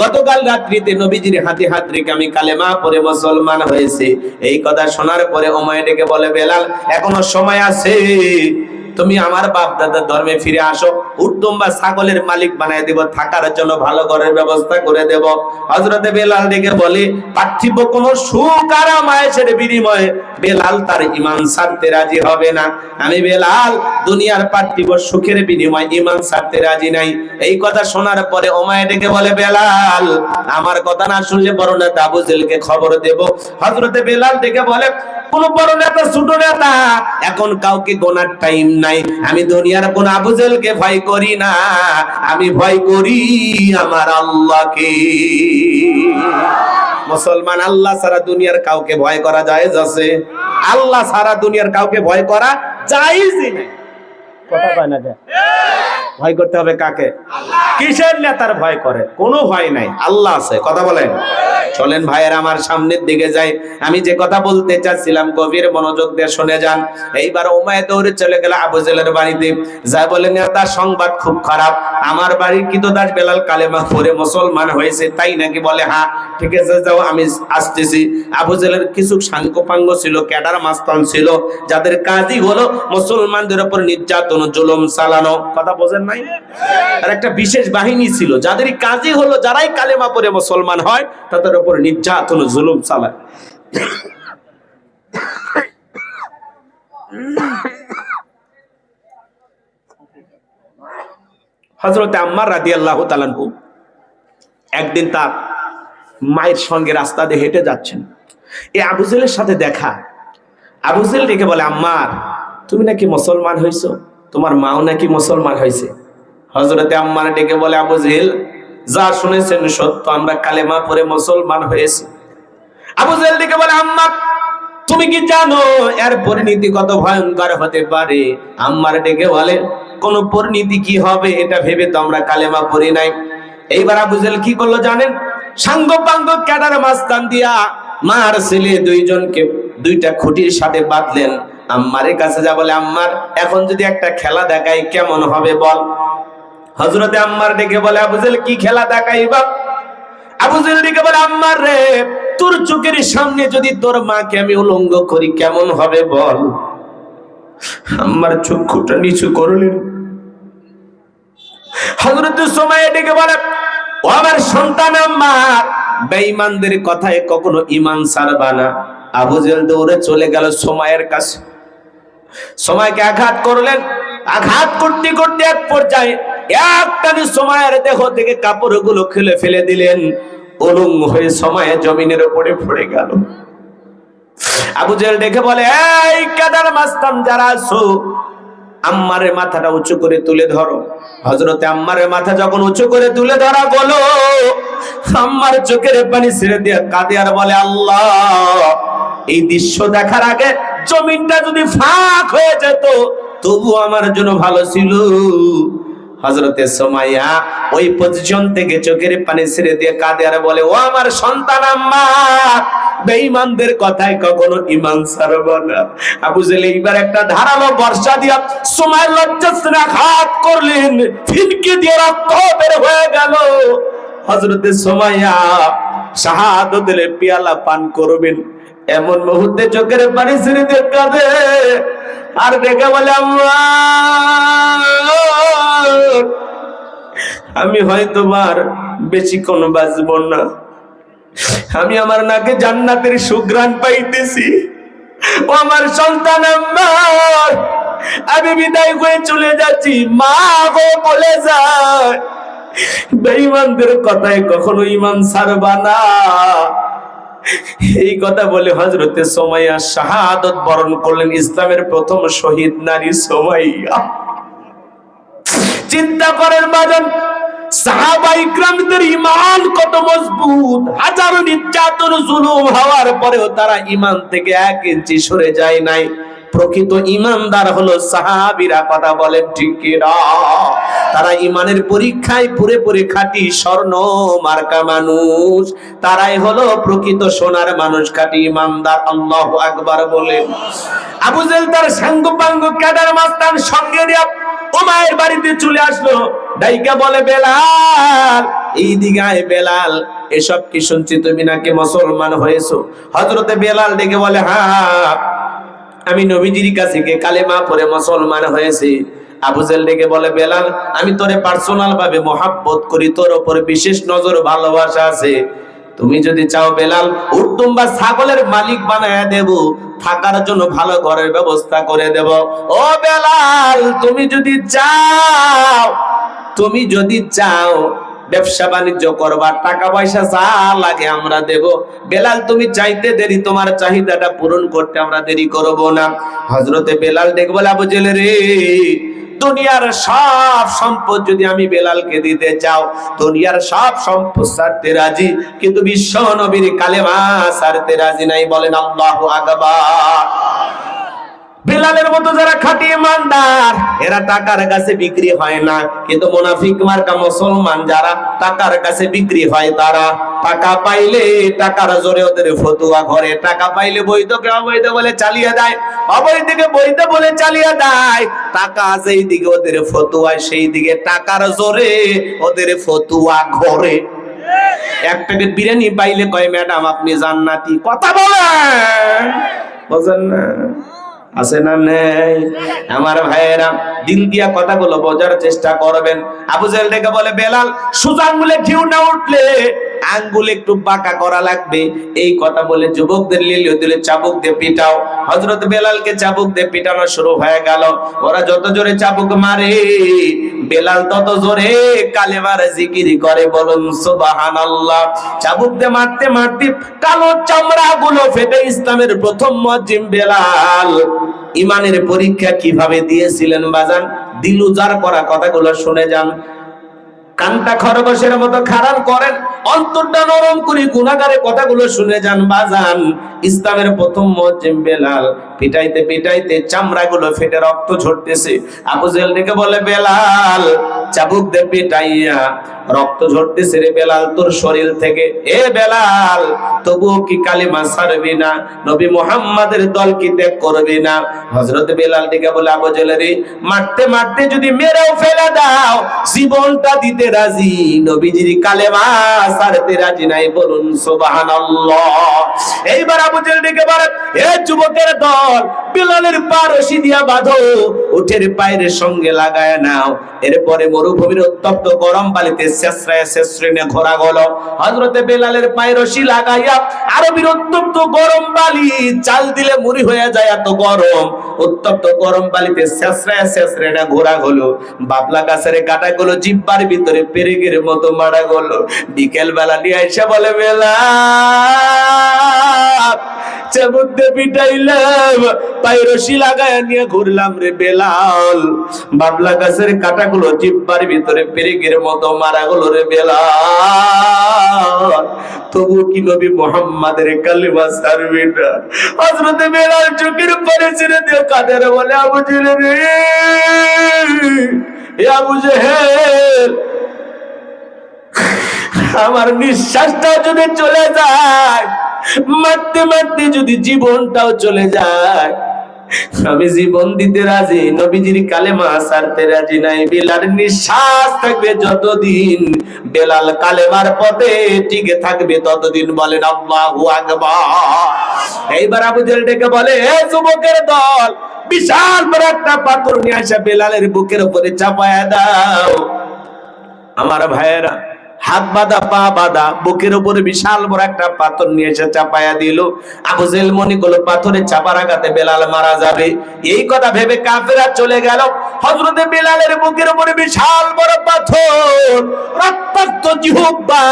Speaker 1: গতকাল রাত্রিতে নবীজির হাতে হাত রেখে আমি কালেমা পড়ে মুসলমান হয়েছে। এই কথা শোনার পরে উমাইয়া ডেকে বলে, বেলাল এখনো সময় আছে, তুমি আমার বাপ দাদার ধর্মে ফিরে আসো, উট্টুম বা ছাগলের মালিক বানায় দেব, থাকার জন্য ভালো ঘরের ব্যবস্থা করে দেব। হযরতে বেলাল ডেকে বলে, পার্থিব কোন সুখ আর আরামায়েশের বিনিময়ে বেলাল তার ঈমান ছাড়তে রাজি হবে না। আমি বেলাল দুনিয়ার পার্থিব সুখের বিনিময়ে ঈমান ছাড়তে রাজি নাই। এই কথা শোনার পরে উমাইয়া ডেকে বলে, বেলাল আমার কথা না শুনলে বড় নেতা আবু জেহেলকে খবর দেব। হযরতে বেলাল ডেকে বলে, কোন বড় নেতা ছোট নেতা এখন কাউকে গোনার টাইম নাই। আমি দুনিয়ার কোন আবু জেহেলকে ভয় করি না, আমি ভয় করি আমার আল্লাহকে। মুসলমান আল্লাহ ছাড়া দুনিয়ার কাউকে ভয় করা জায়েজ আছে? আল্লাহ ছাড়া দুনিয়ার কাউকে ভয় করা জায়েজই নাই। কথা কয় না? ভয় করতে হবে কাকে? কিসের নেতার ভয় করে? কোনো ভয় নাই, আল্লাহ আছে। কথা বলেন। চলেন ভাইয়ের আমার সামনের দিকে যাই। আমি যে কথা বলতে চাচ্ছিলাম গভীর মনোযোগ দিয়ে শুনে যান। এইবার উমাইয়া দৌড়ে চলে গেল আবু জেলের বাড়িতে, যা বলে নেতা সংবাদ খুব খারাপ, আমার বাড়ির কৃতদাস বেলাল কালেমা পড়ে মুসলমান হয়েছে। তাই নাকি? বলে হ্যাঁ, ঠিক আছে যাও, আমি আসতেছি। আবু জেলের কিছু সাঙ্গপাঙ্গ ছিল, ক্যাডার মাস্তান ছিল, যাদের কাজই হলো মুসলমানদের উপর নির্যাতন জুলুম চালানো। কথা বোঝেন নাই? আর একটা বিশেষ বাহিনী ছিল, যাদের কাজই হলো যারাই কালেমা পড়ে মুসলমান হয় তাদের উপর নির্যাতন জুলুম চালায়। হযরত আম্মার রাদিয়াল্লাহু তাআলা আনহু একদিন তার মায়ের সঙ্গে রাস্তা দিয়ে হেঁটে যাচ্ছেন, এই আবু জেলের সাথে দেখা। আবু জেল ডেকে বলে, আম্মার, তুমি নাকি মুসলমান হয়েছো, তোমার মাও নাকি মুসলমান হয়েছে। হযরতে আম্মার ডেকে বলে, আবু জেল, যা শুনেছেন সত্য, আমরা কালেমা পড়ে মুসলমান হয়েছি। আবু জেল ডেকে বলে, আম্মা, তুমি কি জানো এর পরিণতি কত ভয়ঙ্কর হতে পারে? আম্মার ডেকে বলে, কোন পরিণতি কি হবে এটা ভেবে তো আমরা কালেমা পড়ি নাই। এইবার আবু জেল কি করলো জানেন? সাঙ্গপাঙ্গ ক্যাডার মাস্তান দিয়া মার ছেলে দুইজনকে দুইটা খুঁটির সাথে বাঁধলেন। আম্মারের কাছে যা বলে, আম্মার, এখন যদি একটা খেলা দেখাই কেমন হবে বল। হযরতে আম্মার ডেকে বলে, আবু জেল, কি খেলা দেখাইবা? আবু জেল ডেকে বলে, আম্মার রে, তোর চোখের সামনে যদি তোর মাকে আমি উলঙ্গ করি কেমন হবে বল। আম্মার চক্ষুটা নিচু করলেন। হযরত সুমাইয়া ডেকে বলে, ও আমার সন্তান আম্মার, বেঈমানদের কথায় কখনো ঈমান ছাড়বা না। আবু জেল দৌড়ে চলে গেল সুমাইয়ার কাছে, সুমাইয়াকে আঘাত করলেন। আঘাত করতে করতে এক পর্যায়ে একটানে সুমাইয়ার দেহ থেকে কাপড়গুলো খুলে ফেলে দিলেন। উলঙ্গ হয়ে সুমাইয়া জমিনের উপরে পড়ে গেল। আবু জেল দেখে বলে, এই কাদার মাস্তান যারা আছো, আম্মারের মাথাটা উঁচু করে তুলে ধরো। হযরতে আম্মারের মাথা যখন উঁচু করে তুলে ধরা গেল, আম্মার চোখের পানি ছেড়ে দিয়ে কাঁদে আর বলে, আল্লাহ, এই দৃশ্য দেখার আগে জমিনটা যদি ফাঁক হয়ে যেত তবু আমার জন্য ভালো ছিল। হযরতে সুমাইয়া ওই পজিশন থেকে চোখের পানি ছেড়ে দিয়ে কাঁদে আর বলে, ও আমার সন্তান আম্মার, বেঈমানদের কথায় কখনো ঈমান ছাড়বা না। আবু জেল এইবার একটা ধারালো বর্ষা দিয়া সুমাইয়ার লজ্জাস্থানে আঘাত করলেন, ফিনকি দিয়ে রক্ত বের হয়ে গেল। হযরতে সুমাইয়া শাহাদাতের পেয়ালা পান করবেন, এমন মুহূর্তে চোখের পানি ছেড়ে দিয়ে কাঁদে আর ডেকে বলে, আম্মা, আমি হয়তোবার বেশিক্ষণ বাঁচব না, আমি আমার নাকে জান্নাতের সুঘ্রাণ পাইতেছি। ও আমার সন্তান আম্মার, আমি বিদায় হয়ে চলে যাচ্ছি, মা গো বলে যায়, বেঈমানদের কথায় কখনো ঈমান ছাড়বা না। এই কথা বলে হযরতে সুমাইয়া শাহাদাত বরণ করলেন। ইসলামের প্রথম শহীদ নারী সুমাইয়া। চিন্তা করেন বাজান, সাহাবায়ে ইকরামদের ঈমান কত মজবুত। হাজারো নির্যাতন জুলুম হওয়ার পরেও তারা ঈমান থেকে 1 ইঞ্চি সরে যায় নাই। প্রকৃত ঈমানদার হলো সাহাবীরা। কথা বলেন ঠিক কি না? তারা ঈমানের পরীক্ষায় পুরোপুরি খাঁটি স্বর্ণ মার্কা মানুষ, তারাই হলো প্রকৃত সোনার মানুষ, খাঁটি ঈমানদার। আল্লাহু আকবার বলেন। আবু জেল তার সাঙ্গপাঙ্গ ক্যাডার মাস্তান সঙ্গে নিয়ে উমাইয়ের বাড়িতে চলে আসলো। ডাইকা বলে, বেলাল, এইদিকে আয় বেলাল, এসব কি শুনছি তুমি নাকি মুসলমান হয়েছো? হযরতে বেলাল ডেকে বলে, হ্যাঁ, আমি নবীজির কাছে গিয়ে কালেমা পড়ে মুসলমান হয়েছি। আবু জেল ডেকে বলে, বেলাল, আমি তোরে পার্সোনাল ভাবে মহাব্বত করি, তোর উপর বিশেষ নজর ভালোবাসা আছে। তুমি যদি চাও বেলাল, উট্টুম বা ছাগলের মালিক বানায়া দেব, থাকার জন্য ভালো ঘরের ব্যবস্থা করে দেব। ও বেলাল, তুমি যদি চাও ব্যবসা বাণিজ্য করবার, টাকা পয়সা যা লাগে আমরা দেব। বেলাল, তুমি চাইতে দেরি, তোমার চাহিদাটা পূরণ করতে আমরা দেরি করব না। হযরতে বেলাল ডেকে বলে, আবু জেল রে, দুনিয়ার সব সম্পদ যদি আমি বেলালকে দিতে চাও, দুনিয়ার সব সম্পদ ছাড়তে রাজি, কিন্তু বিশ্ব নবীর কালেমা ছাড়তে রাজি নাই। বলেন আল্লাহু আকবার। বেলালের মতো যারা খাঁটি ইমানদার এরা টাকার কাছে বিক্রি হয় না, কিন্তু মুনাফিক মার্কা মুসলমান যারা টাকার কাছে বিক্রি হয়, তারা টাকা পাইলে টাকার জোরে ওদের ফতুয়া ঘরে, টাকা পাইলে বৈধকে অবৈধ বলে চালিয়ে দেয়, অবৈধকে বৈধ বলে চালিয়ে দেয়। টাকা যেই দিকে ওদের ফতুয়া, সেই দিকে টাকার জোরে ওদের ফতুয়া ঘরে। এক প্যাকেট বিরিয়ানি পাইলে কয় ম্যাডাম আপনি জান্নাতি। কথা বলেন, বুঝেন না? আছে না নেই? আমার ভাইয়েরা, দিল দিয়া কথাগুলো বোঝার চেষ্টা করবেন। আবু জেহেল ডেকে বলে, বেলাল সোজা আঙ্গুলে ঘিউ না উঠলে আঙ্গুল একটু বাঁকা করা লাগবে। এই কথা বলে যুবকদের লিলিয়ে দিলে চাবুক দিয়ে পিটাও। হযরত বেলালকে চাবুক দিয়ে পিটানো শুরু হয়ে গেল। ওরা যত জোরে চাবুক মারে, বেলাল তত জোরে কালেমার জিকির করে, বলুন সুবহানাল্লাহ। চাবুক দিয়ে মারতে মারতে কালো চামড়া গুলো ফেটে ইসলামের প্রথম মুয়াজ্জিন বেলাল ইমানের পরীক্ষা কিভাবে দিয়েছিলেন বাজান, দিল উজাড় করা কথাগুলো শুনে যান। কানটা খরগোশের মতো খাড়ান করেন, অন্তরটা নরম করে গুনাহগারের কথাগুলো শুনে যান বাজান। ইসলামের প্রথম মুয়াজ্জিন বেলাল পিটাইতে পিটাইতে চামড়াগুলো ফেটে রক্ত ঝরতেছে। আবু জেহেল ডেকে বলে, বেলাল চাবুক দিয়ে পিটাইয়া রক্ত ঝরতেছে রে বেলাল তোর শরীর থেকে। এ বেলাল তবুও কি কালিমা ছাড়বি না? নবী মুহাম্মাদের দল কি ত্যাগ করবি না? হযরত বেলাল ডেকে বলে, আবু জেহেল রে, মারতে মারতে যদি মেরেও ফেলে দাও জীবনটা দিতে রাজি, নবীজির কালেমা ছাড়তে রাজি নাই, বলুন সুবহানাল্লাহ। এইবার আবু জেহেল ডেকে বলে, এ যুবকের দল, বেলালের পা রশি দিয়া বাঁধো, উটের পায়ের সঙ্গে লাগায় নাও। এরপরে মরুভূমির উত্তপ্ত গরম বালিতে শেষরায় শেষরিনে ঘোরা গেল। হযরতে বেলালের পায়ে রশি লাগাইয়া আরবের উত্তপ্ত গরম বালি, চাল দিলে মুড়ি হয়ে যায় এত গরম, উত্তপ্ত গরম বালিতে শেষরায় শেষরিনে ঘোরা হলো। বাবলা গাছের কাঁটাগুলো জিহ্বার ভিতরে পেরেকের মতো মারা গেল। বিকেল বেলা নিয়ে এসে বলে, বেলাল চাবুক দিয়ে পিটাইলাম, পায়ে রশি লাগায় নিয়ে ঘুরলাম রে বেলাল, বাবলা গাছের কাঁটাগুলো জিহ্বার ভিতরে পেরেকের মতো মারা গেল রে বেলাল, তবু কি নবী মুহাম্মাদের কালিমা ছাড়বি না? হযরত বেলাল চোখের পানি ছেড়ে দিয়ে কাঁদে বলে, আবু জেহেল রে, এ আবু জেহেল, আমার নিঃশ্বাসটাও যদি চলে যায়, মারতে মারতে যদি জীবনটাও চলে যায়, আমি জীবন দিতে রাজি, নবীজির কালেমা ছাড়তে রাজি নাই। বেলালের নিঃশ্বাস থাকবে যতদিন, বেলাল কালেমার পথে টিকে থাকবে ততদিন, বলেন আল্লাহু আকবার। এইবার আবু জেহেল ডেকে বলে, হে যুবকের দল, বিশাল বড় একটা পাথর নিয়ে আসা বেলালের বুকের উপরে চাপায়া দাও। আমার ভাইয়েরা, হাত বাঁধা পা বাঁধা, বুকের উপরে বিশাল বড় একটা পাথর নিয়ে এসে চাপায়া দিল। আবু জেহেল মনে করলো পাথরে চাপার আঘাতে বেলাল মারা যাবে। এই কথা ভেবে কাফেররা চলে গেল। হযরতে বেলালের বুকের উপরে বিশাল বড় পাথর, রক্তাক্ত জিহ্বা,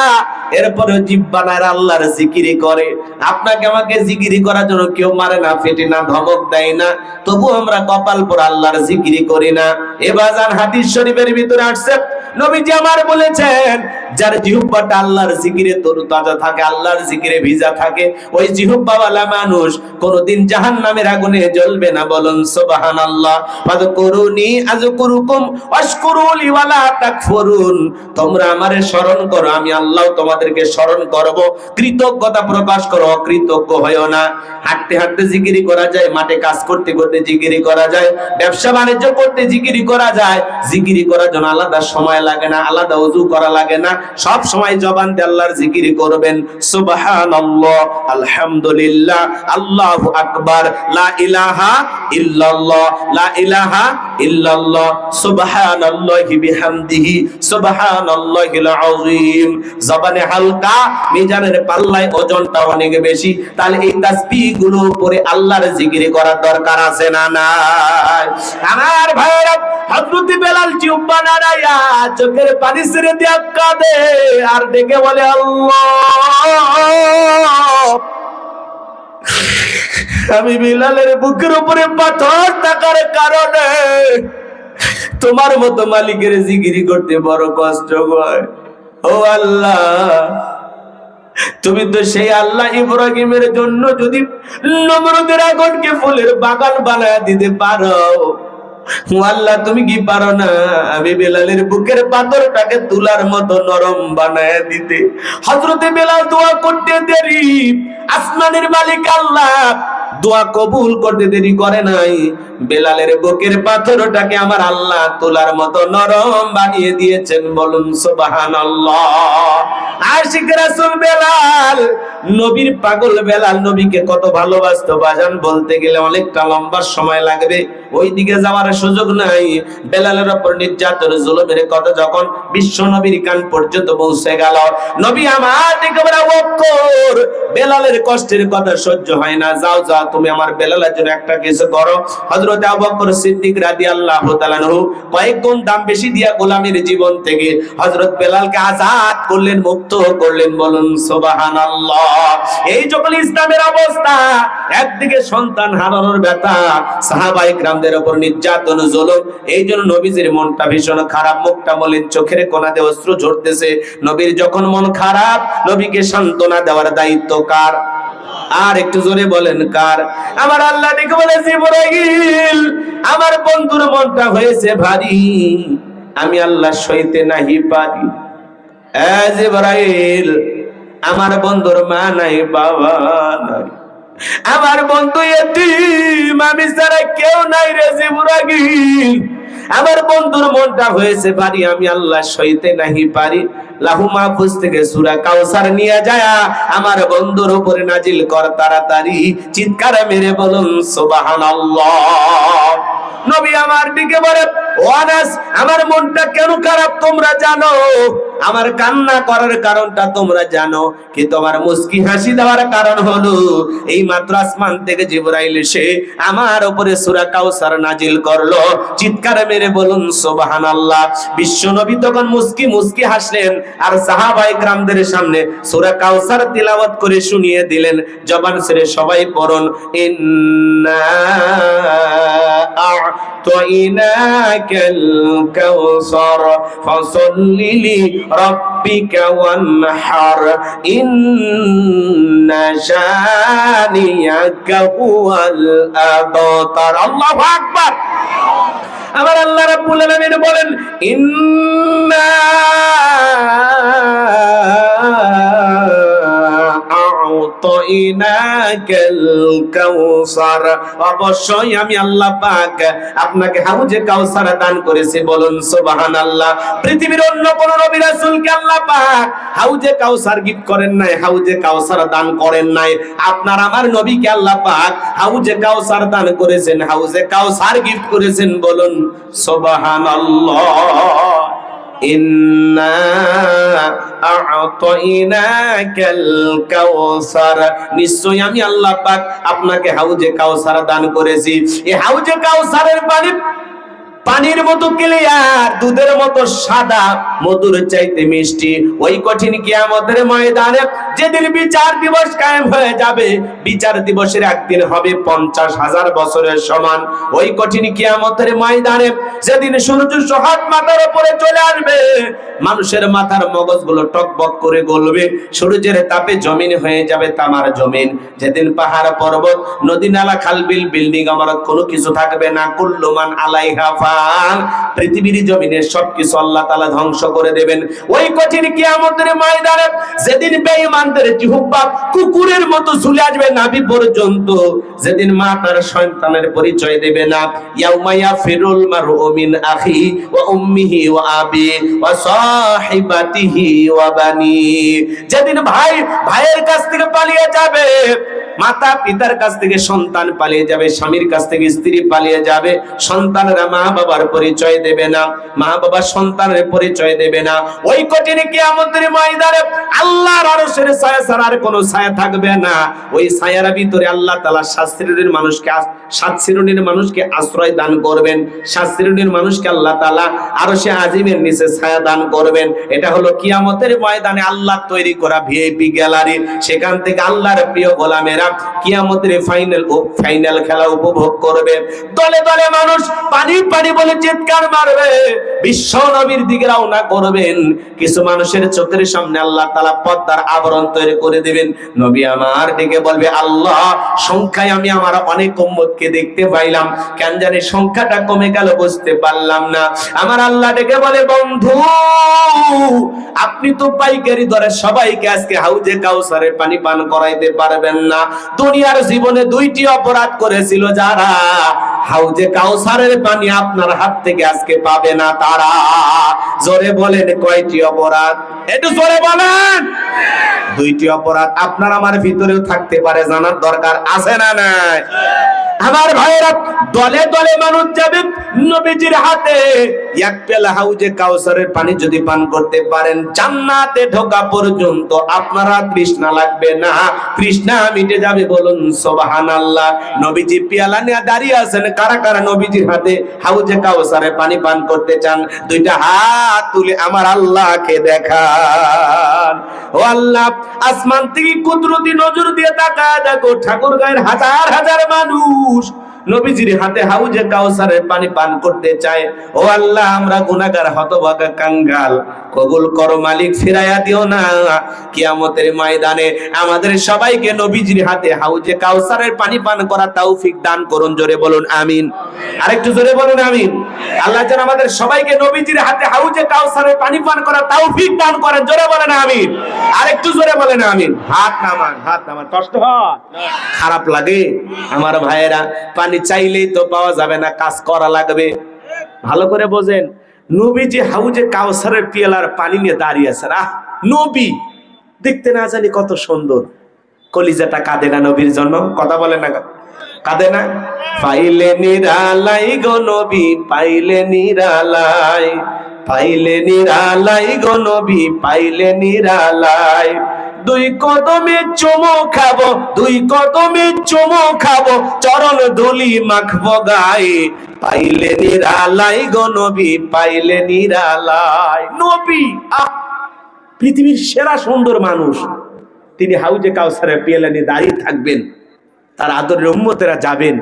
Speaker 1: এরপরে জিহ্বা নাড়া আল্লাহর জিকির করে। আপনাকে আমাকে জিকির করার জন্য কেউ মারে না, ফেটে না, ধমক দেয় না, তবু আমরা কপাল পর আল্লাহর জিকির করি না। এ বাজান হাদিস শরীফের ভিতরে আসছে, নবীজি আমার বলেছেন, যার জিহ্বাটা আল্লাহর জিকিরে তরতাজা থাকে, আল্লাহর জিকিরে ভিজা থাকে, ওই জিহ্বাওয়ালা মানুষ কোনদিন জাহান্নামের আগুনে জ্বলবে না, বলুন সুবহানাল্লাহ। ফাযকুরুনি আযকুরুকুম ওয়াশকুরুলি ওয়ালা তাকফুরুন, তোমরা আমারে স্মরণ করো, আমি আল্লাহ তোমাদেরকে স্মরণ করব, কৃতজ্ঞতা প্রকাশ করো, অকৃতজ্ঞ হয়ো না। হাঁটতে হাঁটতে জিকিরি করা যায়, মাঠে কাজ করতে করতে জিকিরি করা যায়, ব্যবসা বাণিজ্য করতে জিকিরি করা যায়। জিকিরি করার জন্য আলাদা সময় লাগে না, আলাদা ওযু করা লাগে না, সব সময় জবান দিয়ে আল্লাহর জিকির করবেন। সুবহানাল্লাহ, আলহামদুলিল্লাহ, আল্লাহু আকবার, লা ইলাহা ইল্লাল্লাহ, লা ইলাহা ইল্লাল্লাহ, সুবহানাল্লাহি বিহামদিহি, সুবহানাল্লাহিল আযীম। জবানে হালকা, মিজানের পাল্লায় ওজনটা অনেক বেশি। তাহলে এই তাসবিহগুলো পরে আল্লাহর জিকির করার দরকার আছে না নাই? আমার ভাইরা, হযরত বেলাল জিহ্বা নাড়াইয়া চোখের পানি ছেড়ে দিয়া কাঁদে আর ডেকে বলে, আল্লাহ, আমি বেলালের বুকের উপরে পাথর থাকার কারণে তোমার মতো মালিকের জিকির করতে বড় কষ্ট হয়। ও আল্লাহ, তুমি তো সেই আল্লাহ, ইব্রাহিমের জন্য যদি নমরুদের আগুনকে ফুলের বাগান বানায় দিতে পারো, আল্লাহ তুমি কি পারো না আমি বেলালের বুকের পাথরটাকে তুলার মতো নরম বানায় দিতে? হযরতে বেলাল দোয়া করতে দেরি, আসমানের মালিক আল্লাহ দোয়া কবুল করতে দেরি করে নাই। বেলালের বুকের পাথরটাকে আমার আল্লাহ তুলার মতো নরম বানিয়ে দিয়েছেন। বলুন সুবহানাল্লাহ। আশিক রাসূল বেলাল, নবীর পাগল বেলাল নবীকে কত ভালোবাসতো বাজান, বলতে গেলে অনেকটা লম্বা সময় লাগবে, ওইদিকে যাওয়ার সুযোগ নাই। বেলালের উপর নির্যাতন জুলুমের কথা যখন বিশ্ব নবীর কান পর্যন্ত পৌঁছে গেল, নবী আমার দিকে বলে, ওকর বেলালের কষ্টের কথা সহ্য হয় না, যাও যাও তুমি আমার বেলালের জন্য একটা কিছু করো। হযরত আবু বকর সিদ্দিক রাদিয়াল্লাহু তাআলা আনহু কয়েক গুণ দাম বেশি দিয়া গোলামের জীবন থেকে হযরত বেলালকে আজাদ করলেন, মুক্ত করলেন। বলুন সুবহানাল্লাহ। এই যখন ইসলামের অবস্থা, একদিকে সন্তান হারানোর ব্যথা, সাহাবায়ে কিরামদের উপর নির্যাতন জুলুম, এই জন্য নবীজির মনটা ভীষণ খারাপ, মুখটা মলিন, চোখের কোণাতে অশ্রু ঝরতেছে। নবীর যখন মন খারাপ, নবীকে সান্ত্বনা দেওয়ার দায়িত্ব কার? আর একটু জোরে বলেন কার? আমার আল্লাহ দেখে বলে, জিবরাইল আমার বন্ধুর মনটা হয়েছে ভারী, আমি আল্লাহ সইতে নাহি পারি। জিবরাইল আমার বন্ধুর মা নাই, বাবা নাই, আমার বন্ধু এতিম, আমি ছাড়া কেউ নাই রে জিবরাইল। আমার বন্ধুর মনটা হয়েছে ভারী, আমি আল্লাহ সইতে নাহি পারি। লাহু মাহফুজ থেকে সূরা কাউসার নিয়ে যায় আমার বন্ধুর উপরে নাজিল কর তাড়াতাড়ি। চিৎকার মেরে বলুন সুবহানাল্লাহ। নবী আমার দিকে বলে, ও আনাস আমার মনটা কেন খারাপ তোমরা জানো, আমার কান্না করার কারণটা তোমরা জানো, কিন্তু আমার মুস্কি হাসি দেওয়ার কারণ হলো এই মাত্র আসমান থেকে জিবরাইল এসে আমার উপরে সূরা কাউসার নাজিল করলো। চিৎকার মেরে বলুন সুবহানাল্লাহ। বিশ্ব নবী তখন মুস্কি মুস্কি হাসলেন আর সাহাবায়ে কিরামদের সামনে সূরা কাউসার তিলাওয়াত করে শুনিয়ে দিলেন। জবান ছেড়ে সবাই পড়ুন, ইন্না আ'তাইনাকাল কাউসার ফাসাল্লি লিরাব্বিকা ওয়ানহার ইন্না শানিয়াকা হুয়াল আবতার। আল্লাহু আকবার। আমার আল্লাহ রাব্বুল আলামিন বলেন, ইন্না আ'তাইনাকাল কাউসার, অবশ্যই আমি আল্লাহ পাক আপনাকে হাউজে কাউসার দান করেছি। বলুন সুবহানাল্লাহ। পৃথিবীর অন্য কোন নবী রাসূলকে আল্লাহ পাক হাউজে কাউসার গিফট করেন নাই, হাউজে কাউসার দান করেন নাই। আপনার আমার নবীকে আল্লাহ পাক হাউজে কাউসার দান করেছেন, হাউজে কাউসার গিফট করেছেন। বলুন সুবহানাল্লাহ। ইন্না আ'তাইনাকাল কাউসার, নিশ্চয়ই আমি আল্লাহ পাক আপনাকে হাউজে কাউসার দান করেছি। এই হাউজে কাউসারের পানির মতো ক্লিয়ার, দুধের মতো সাদা, মধুর চাইতে মিষ্টি। ওই কঠিন কিয়ামতের ময়দানে যেদিন বিচার দিবস কায়েম হয়ে যাবে, বিচার দিবসের একদিন হবে 50,000 বছরের সমান। ওই কঠিন কিয়ামতের ময়দানে যেদিন সূর্য সোহাগ মাথার উপরে চলে আসবে, মানুষের মাথার মগজগুলো টকবক করে গলবে, সূর্যের তাপে জমিন হয়ে যাবে তামার জমিন। যেদিন পাহাড় পর্বত নদী নালা খাল বিল বিল্ডিং আমারত কোনো কিছু থাকবে না। কুল্লু মান আলাইহা ফান, পৃথিবীর জমিনে সবকিছু আল্লাহ তাআলা ধ্বংস করে দেবেন। ওই কঠিন কিয়ামতের ময়দানে যেদিন বেঈমানদের জিহ্বা কুকুরের মতো ঝুলে আসবে নাভি পর্যন্ত, যেদিন মা তার সন্তানের পরিচয় দেবে না। ইয়াউমা ইয়াফিরুল মারউ মিন আখি ওয়া উম্মিহি ওয়া আবি ওয়া সাহিবাতিহি ওয়া বানি, যেদিন ভাই ভাইয়ের কাছ থেকে পালিয়ে যাবে, মাতা পিতার কাছ থেকে সন্তান পালিয়ে যাবে, স্বামীর কাছ থেকে স্ত্রী পালিয়ে যাবে, সন্তানরা মা বাবার পরিচয় দেবে না, মা বাবা সন্তানের পরিচয় দেবে না। ওই কঠিন কিয়ামতের ময়দানে আল্লাহর আরশের ছায়া ছাড়া আর কোনো ছায়া থাকবে না। ওই ছায়ার ভিতরে আল্লাহ তাআলা 7 শ্রেণীর মানুষকে আশ্রয় দান করবেন। 7 শ্রেণীর মানুষকে আল্লাহ তাআলা আরশে আজিমের নিচে ছায়া দান করবেন। এটা হলো কিয়ামতের ময়দানে আল্লাহ তৈরি করা ভিআইপি গ্যালারি। সেখান থেকে আল্লাহর প্রিয় গোলামেরা ভাইরা কিয়ামতের ফাইনাল খেলা উপভোগ করবে। দলে দলে মানুষ পানি পানি বলে চিৎকার মারবে, বিশ্ব নবীর দিকে রওনা করবেন। কিছু মানুষের চোখের সামনে আল্লাহ তাআলা পর্দার আবরণ তৈরি করে দিবেন। নবী আমার দিকে বলবে, আল্লাহ সংখ্যায় আমি আমার অনেক উম্মতকে দেখতে পাইলাম, কেন জানি সংখ্যাটা কমে গেল বুঝতে পারলাম না। আমার আল্লাহ ডেকে বলে, বন্ধু আপনি তো পাইকারি দরে সবাইকে আজকে হাউজে কাউসারের পানি পান করাইতে পারবেন না। দুনিয়ার জীবনে দুইটি অপরাধ করেছিল যারা, হাউজে কাউসারের পানি আপনার হাত থেকে আজকে পাবে না তারা। জোরে বলেন কয়টি অপরাধ? একটু জোরে বলেন। দুইটি অপরাধ আপনার আমার ভিতরেও থাকতে পারে, জানার দরকার আছে না নাই? আমার ভাইরা দলে দলে মানুষ যাবে নবীজির হাতে এক পেলা হাউজে কাউসারের পানি যদি পান করতে পারেন, জান্নাতে ঢোকা পর্যন্ত আপনারা তৃষ্ণা লাগবে না, তৃষ্ণা মিটে যাবে। বলুন সুবহানাল্লাহ। নবীজি পেয়ালা নিয়ে দাঁড়িয়ে আছেন, কারা কারা নবীজির হাতে হাউজে কাউসারের পানি পান করতে চান? দুইটা হাত তুলে আমার আল্লাহকে দেখান। ও আল্লাহ, আসমান থেকে কুদরতি নজর দিয়ে তাকায় দেখো, ঠাকুরগাঁয়ের হাজার হাজার মানুষ নবীজির হাতে হাউজে কাউসারের পানি পান করতে চায়। ও আল্লাহ, আমরা গুনাহগার হতভাগা কাঙ্গাল, কবুল করো মালিক, ফিরাইয়া দিও না। কিয়ামতের ময়দানে আমাদের সবাইকে নবীজির হাতে হাউজে কাউসারের পানি পান করা তৌফিক দান করুন। জোরে বলুন আমিন। আরেকটু জোরে বলুন আমিন। আল্লাহ যেন আমাদের সবাইকে নবীজির হাতে হাউজে কাউসারের পানি পান করা তৌফিক দান করেন। জোরে বলেন আমিন। আরেকটু জোরে বলেন আমিন। হাত নামান, হাত নামান। কষ্ট হয়, খারাপ লাগে? আমার ভাইয়েরা, পানি চাইলেই তো পাওয়া যাবে না, কাজ করা লাগবে। ভালো করে বোঝেন, নবীজি হাউজে কাউসারের পিয়ালার পানি নিয়ে দাঁড়িয়ে আছেন। নবী দেখতে না জানি কত সুন্দর, কলিজাটা কাঁদে না নবীর জন্য? কথা বলে না, কাঁদে না? পাইলে নিরালাই গো নবী, পাইলে নিরালাই, পাইলে নিরালাই গো নবী, পাইলে নিরালাই। দুই কদমে চুমো খাবো, দুই কদমে চুমো খাবো, চরণ ধুলি মাখবো গায়ে, পাইলে নিরালাই গো নবী, পাইলে নিরালাই। নবী পৃথিবীর সেরা সুন্দর মানুষ, তিনি হাউজে কাউসারের পিয়ালা নিয়ে দাঁড়িয়ে থাকবেন, তার আদরের উম্মতেরা যাবেন,